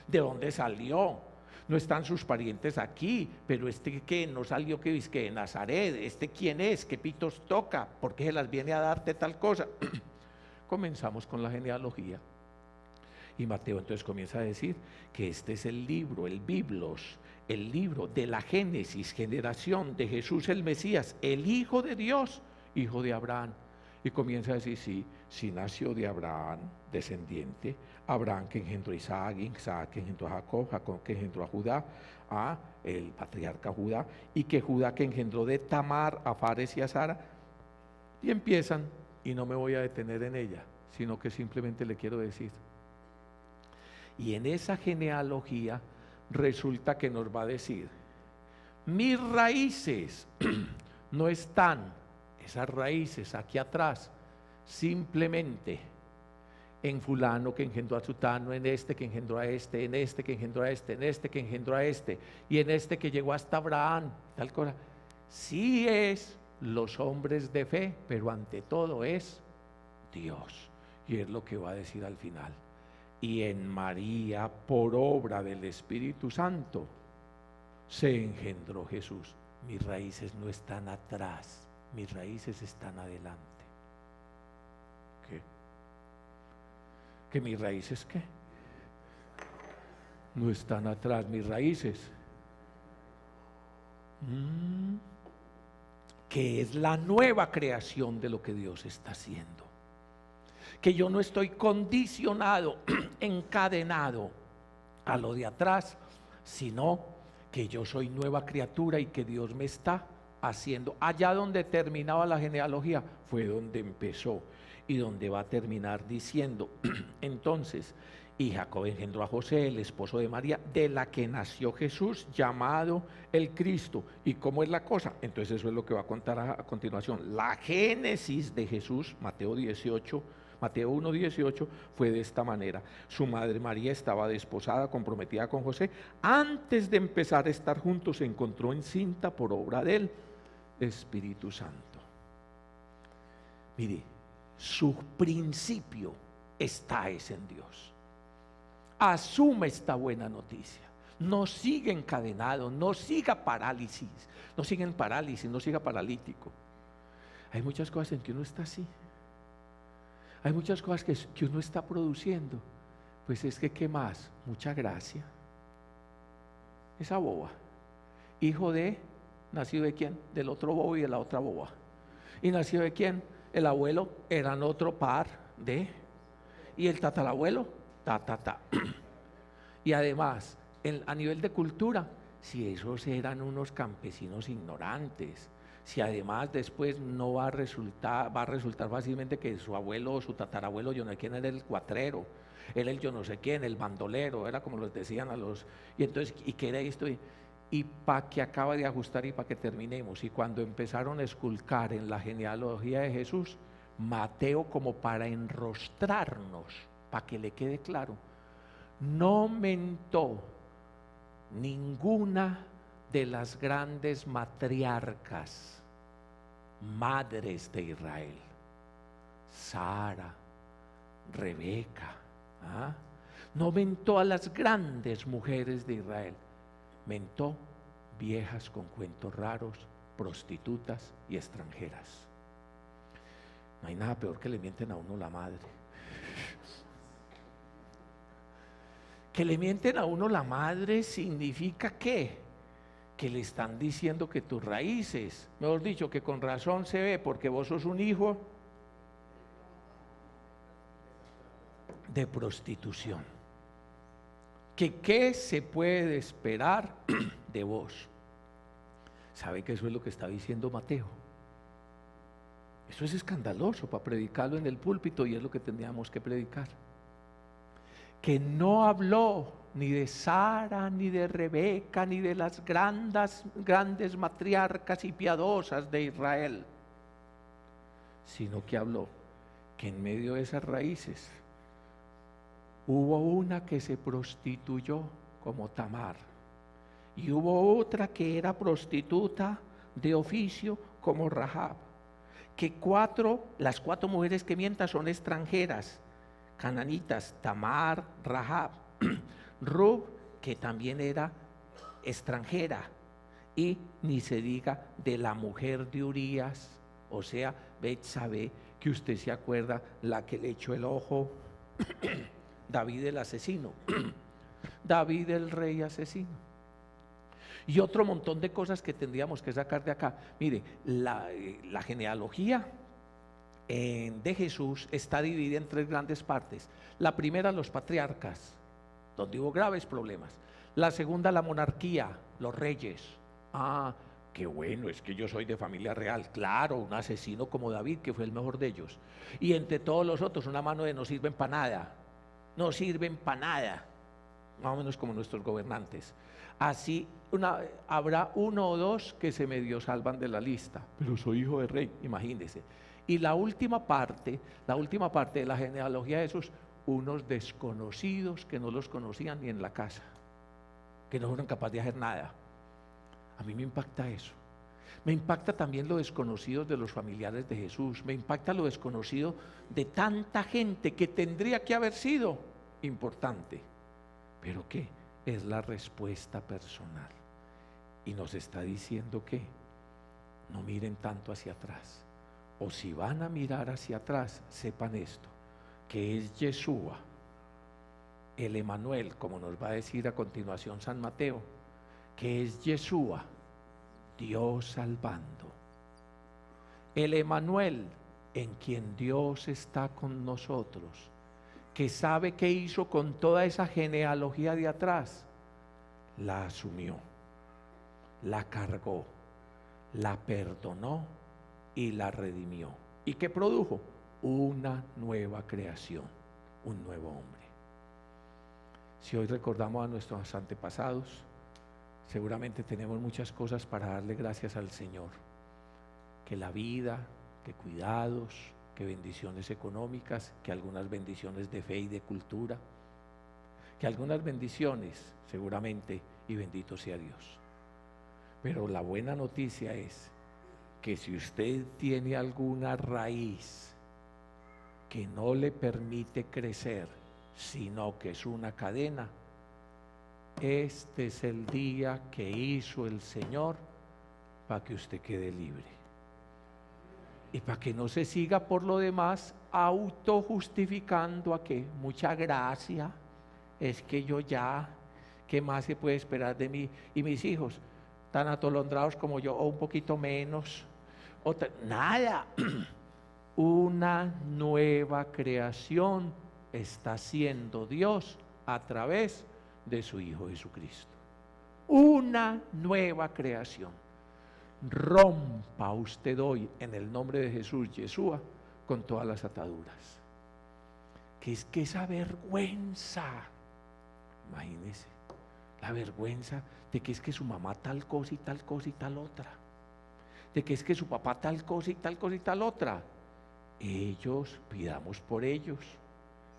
¿De dónde salió? No están sus parientes aquí, pero este que no salió, que dice que de Nazaret, este quién es, qué pitos toca, por qué se las viene a darte tal cosa. Comenzamos con la genealogía y Mateo entonces comienza a decir que este es el libro, el Biblos, el libro de la Génesis, generación de Jesús el Mesías, el Hijo de Dios, hijo de Abraham. Y comienza a decir, sí nació de Abraham, descendiente, Abraham que engendró a Isaac, Isaac que engendró a Jacob, Jacob que engendró a Judá, el patriarca Judá, y que Judá que engendró de Tamar a Fares y a Sara. Y empiezan, y no me voy a detener en ella, sino que simplemente le quiero decir. Y en esa genealogía resulta que nos va a decir, mis raíces no están, esas raíces aquí atrás, simplemente en fulano que engendró a sutano, en este que engendró a este, en este que engendró a este, en este que engendró a este, y en este que llegó hasta Abraham, tal cosa. Sí es los hombres de fe, pero ante todo es Dios. Y es lo que va a decir al final. Y en María, por obra del Espíritu Santo, se engendró Jesús. Mis raíces no están atrás, mis raíces están adelante. ¿Qué? ¿Que mis raíces qué? No están atrás, mis raíces. Que es la nueva creación de lo que Dios está haciendo. Que yo no estoy condicionado, encadenado a lo de atrás, sino que yo soy nueva criatura y que Dios me está haciendo. Allá donde terminaba la genealogía fue donde empezó y donde va a terminar diciendo, entonces, y Jacob engendró a José, el esposo de María, de la que nació Jesús, llamado el Cristo. ¿Y cómo es la cosa? Entonces eso es lo que va a contar a continuación. La génesis de Jesús, Mateo 1:18 fue de esta manera. Su madre María estaba desposada, comprometida con José. Antes de empezar a estar juntos se encontró encinta por obra del Espíritu Santo. Mire, su principio está en Dios. Asume esta buena noticia. No siga encadenado, no siga parálisis, no siga en parálisis, no siga paralítico. Hay muchas cosas en que uno está así. Hay muchas cosas que uno está produciendo. Pues es que, ¿qué más? Mucha gracia. Esa boba. Hijo de, ¿nacido de quién? Del otro bobo y de la otra boba. ¿Y nacido de quién? El abuelo eran otro par de. Y el tatarabuelo, Y además, a nivel de cultura, si esos eran unos campesinos ignorantes, si además después no va a resultar fácilmente que su abuelo o su tatarabuelo, yo no sé quién era el cuatrero, era el yo no sé quién, el bandolero, era como les decían a los, y entonces, ¿y qué era esto? Y para que acabe de ajustar y para que terminemos, y cuando empezaron a esculcar en la genealogía de Jesús, Mateo, como para enrostrarnos, para que le quede claro, no mentó ninguna de las grandes matriarcas, madres de Israel, Sara, Rebeca, ¿ah? No mentó a las grandes mujeres de Israel, mentó viejas con cuentos raros, prostitutas y extranjeras. No hay nada peor que le mienten a uno la madre. Que le mienten a uno la madre significa ¿qué? Que le están diciendo que tus raíces, mejor dicho, que con razón se ve porque vos sos un hijo de prostitución. Que qué se puede esperar de vos. ¿Sabe que eso es lo que está diciendo Mateo? Eso es escandaloso para predicarlo en el púlpito y es lo que tendríamos que predicar. Que no habló ni de Sara, ni de Rebeca, ni de las grandes matriarcas y piadosas de Israel, sino que habló que en medio de esas raíces hubo una que se prostituyó como Tamar, y hubo otra que era prostituta de oficio como Rahab, que las cuatro mujeres que mientan son extranjeras, cananitas, Tamar, Rahab, Rub, que también era extranjera, y ni se diga de la mujer de Urías, o sea, Betsabé, que usted se acuerda, la que le echó el ojo, David el asesino, David el rey asesino, y otro montón de cosas que tendríamos que sacar de acá. Mire, la genealogía de Jesús está dividida en tres grandes partes. La primera, los patriarcas, donde hubo graves problemas. La segunda, la monarquía, los reyes. Ah, qué bueno, es que yo soy de familia real. Claro, un asesino como David, que fue el mejor de ellos. Y entre todos los otros, una mano de no sirven para nada. No sirven para nada. Más o menos como nuestros gobernantes. Así habrá uno o dos que se medio salvan de la lista. Pero soy hijo de rey, imagínense. Y la última parte de la genealogía de Jesús, unos desconocidos que no los conocían ni en la casa, que no fueron capaces de hacer nada. A mí me impacta eso. Me impacta también lo desconocido de los familiares de Jesús. Me impacta lo desconocido de tanta gente que tendría que haber sido importante. ¿Pero qué? Es la respuesta personal. Y nos está diciendo que no miren tanto hacia atrás. O si van a mirar hacia atrás, sepan esto, que es Yeshua, el Emanuel, como nos va a decir a continuación San Mateo, que es Yeshua, Dios salvando. El Emanuel, en quien Dios está con nosotros, que sabe qué hizo con toda esa genealogía de atrás, la asumió, la cargó, la perdonó y la redimió. ¿Y qué produjo? Una nueva creación, un nuevo hombre. Si hoy recordamos a nuestros antepasados, seguramente tenemos muchas cosas para darle gracias al Señor. Que la vida, que cuidados, que bendiciones económicas, que algunas bendiciones de fe y de cultura, que algunas bendiciones seguramente, y bendito sea Dios. Pero la buena noticia es que si usted tiene alguna raíz que no le permite crecer, sino que es una cadena, este es el día que hizo el Señor para que usted quede libre. Y para que no se siga por lo demás autojustificando a que mucha gracia, es que yo ya, ¿qué más se puede esperar de mí? Y mis hijos, tan atolondrados como yo, o un poquito menos, nada. Una nueva creación está haciendo Dios a través de su Hijo Jesucristo. Una nueva creación. rompa usted hoy en el nombre de Jesús, Yeshua, con todas las ataduras. Que es que esa vergüenza, imagínese, la vergüenza de que es que su mamá tal cosa y tal cosa y tal otra, de que es que su papá tal cosa y tal cosa y tal otra. Ellos, pidamos por ellos,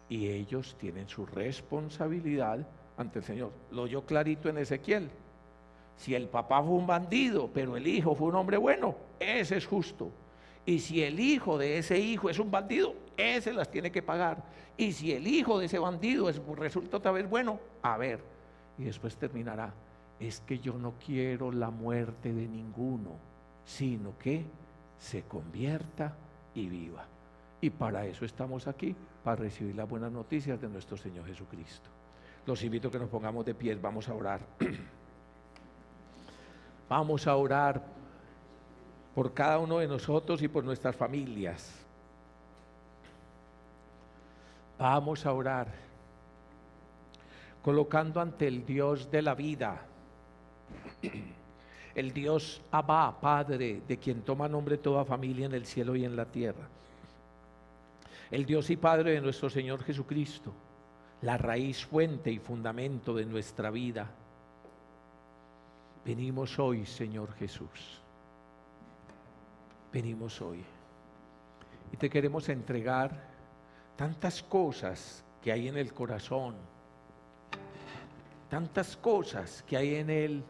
y ellos tienen su responsabilidad ante el Señor. Lo oyó clarito en Ezequiel. Si el papá fue un bandido, pero el hijo fue un hombre bueno, ese es justo. Y si el hijo de ese hijo es un bandido, ese las tiene que pagar. Y si el hijo de ese bandido resulta otra vez bueno, a ver. Y después terminará, es que yo no quiero la muerte de ninguno, sino que se convierta y viva. Y para eso estamos aquí, para recibir las buenas noticias de nuestro Señor Jesucristo. Los invito a que nos pongamos de pie, vamos a orar. Vamos a orar por cada uno de nosotros y por nuestras familias. Vamos a orar, colocando ante el Dios de la vida, el Dios Abba, Padre, de quien toma nombre toda familia en el cielo y en la tierra, el Dios y Padre de nuestro Señor Jesucristo, la raíz, fuente y fundamento de nuestra vida. Venimos hoy, Señor Jesús, venimos hoy y te queremos entregar tantas cosas que hay en el corazón, tantas cosas que hay en el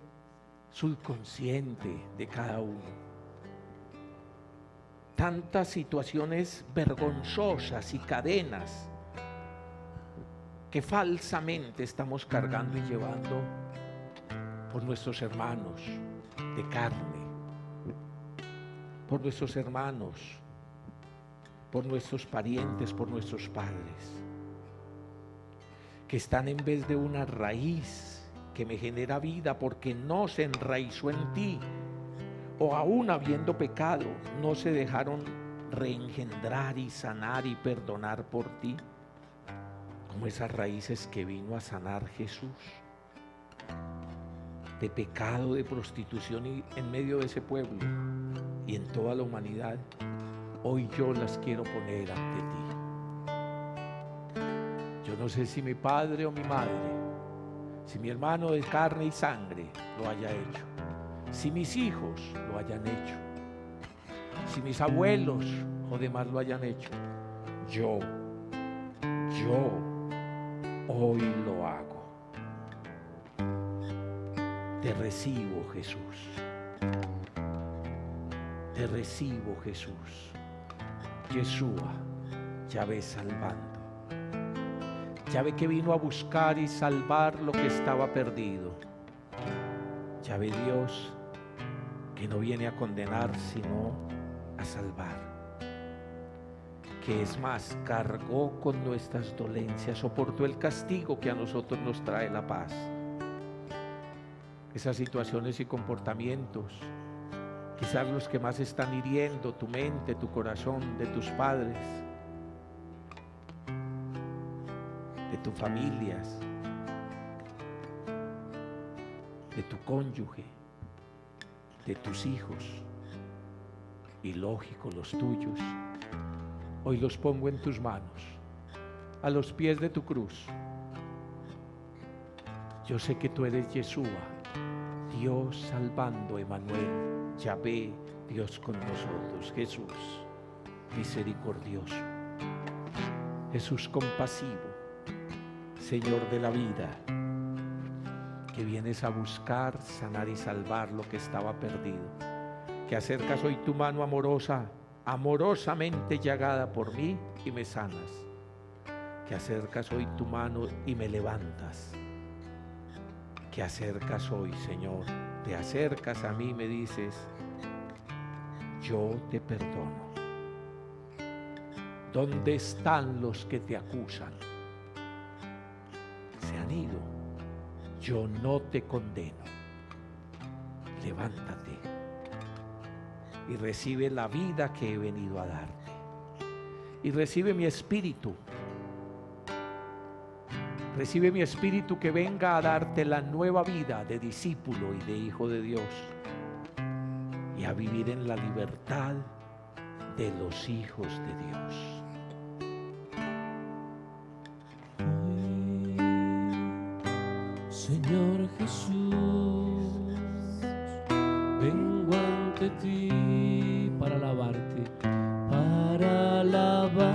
subconsciente de cada uno, tantas situaciones vergonzosas y cadenas que falsamente estamos cargando y llevando por nuestros hermanos de carne, por nuestros hermanos, por nuestros parientes, por nuestros padres, que están en vez de una raíz que me genera vida porque no se enraizó en ti, o aún habiendo pecado, no se dejaron reengendrar y sanar y perdonar por ti, como esas raíces que vino a sanar Jesús, de pecado, de prostitución y en medio de ese pueblo y en toda la humanidad. Hoy yo las quiero poner ante ti. Yo no sé si mi padre o mi madre, si mi hermano de carne y sangre lo haya hecho, si mis hijos lo hayan hecho, si mis abuelos o demás lo hayan hecho. Yo hoy lo hago. Te recibo, Jesús. Te recibo, Jesús. Yeshua, Yahvé salvando. Yahvé que vino a buscar y salvar lo que estaba perdido. Yahvé Dios que no viene a condenar sino a salvar. Que es más, cargó con nuestras dolencias, soportó el castigo que a nosotros nos trae la paz. Esas situaciones y comportamientos, quizás los que más están hiriendo tu mente, tu corazón, de tus padres, de tus familias, de tu cónyuge, de tus hijos, y lógico los tuyos, hoy los pongo en tus manos, a los pies de tu cruz. Yo sé que tú eres Yeshua, Dios salvando, Emmanuel, Yahvé, Dios con nosotros, Jesús misericordioso, Jesús compasivo, Señor de la vida, que vienes a buscar, sanar y salvar lo que estaba perdido, que acercas hoy tu mano amorosa, amorosamente llagada por mí y me sanas, que acercas hoy tu mano y me levantas, que acercas hoy, Señor, te acercas a mí y me dices, yo te perdono. ¿Dónde están los que te acusan? Se han ido. Yo no te condeno. Levántate y recibe la vida que he venido a darte. Y recibe mi espíritu. Recibe mi espíritu que venga a darte la nueva vida de discípulo y de hijo de Dios. y a vivir en la libertad de los hijos de Dios. Señor Jesús, vengo ante ti para alabarte, para alabarte.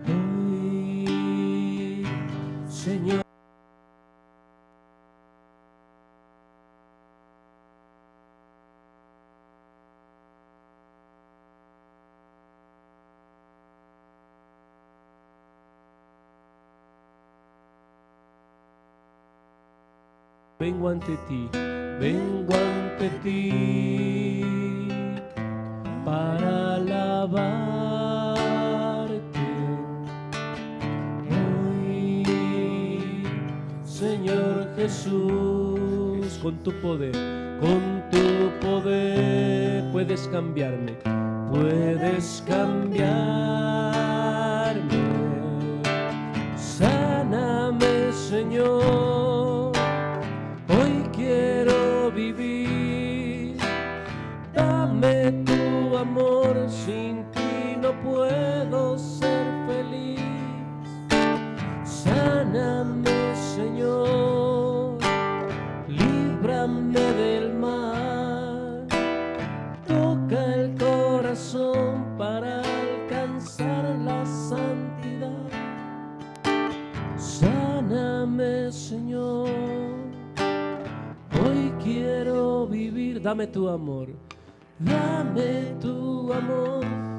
Hoy, Señor. Vengo ante ti para alabarte. Hoy, Señor Jesús, con tu poder puedes cambiarme, Sáname, Señor. Hoy quiero vivir, dame tu amor, sin ti no puedo ser feliz. Sáname, Señor, líbrame del mal, toca el corazón para alcanzar la santidad. Sáname, Señor. Hoy quiero vivir, dame tu amor,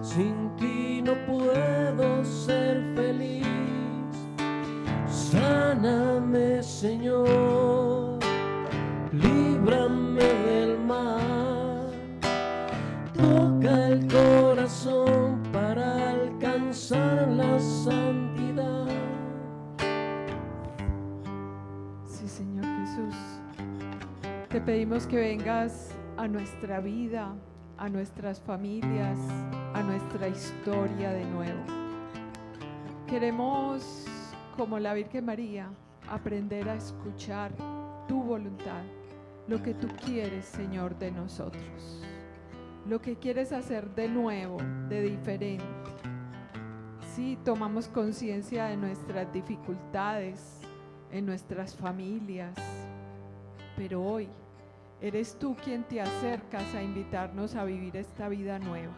sin ti no puedo ser feliz. Sáname, Señor, líbrame del mal, toca el corazón para alcanzar la santidad. Sí, Señor Jesús. Te pedimos que vengas a nuestra vida, a nuestras familias, a nuestra historia de nuevo. Queremos, como la Virgen María, aprender a escuchar tu voluntad, lo que tú quieres, Señor, de nosotros, lo que quieres hacer de nuevo, de diferente. Sí, tomamos conciencia de nuestras dificultades en nuestras familias, pero hoy eres tú quien te acercas a invitarnos a vivir esta vida nueva.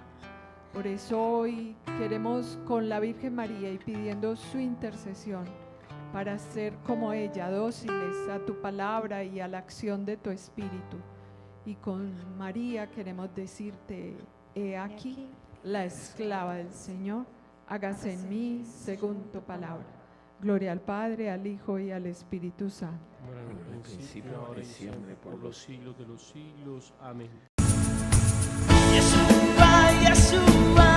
Por eso hoy queremos, con la Virgen María y pidiendo su intercesión, para ser como ella, dóciles a tu palabra y a la acción de tu Espíritu. Y con María queremos decirte: he aquí la esclava del Señor, hágase en mí según tu palabra. Gloria al Padre, al Hijo y al Espíritu Santo. Bueno, en el principio, ahora y siempre, por los siglos de los siglos. Amén. Yeshua, Yeshua.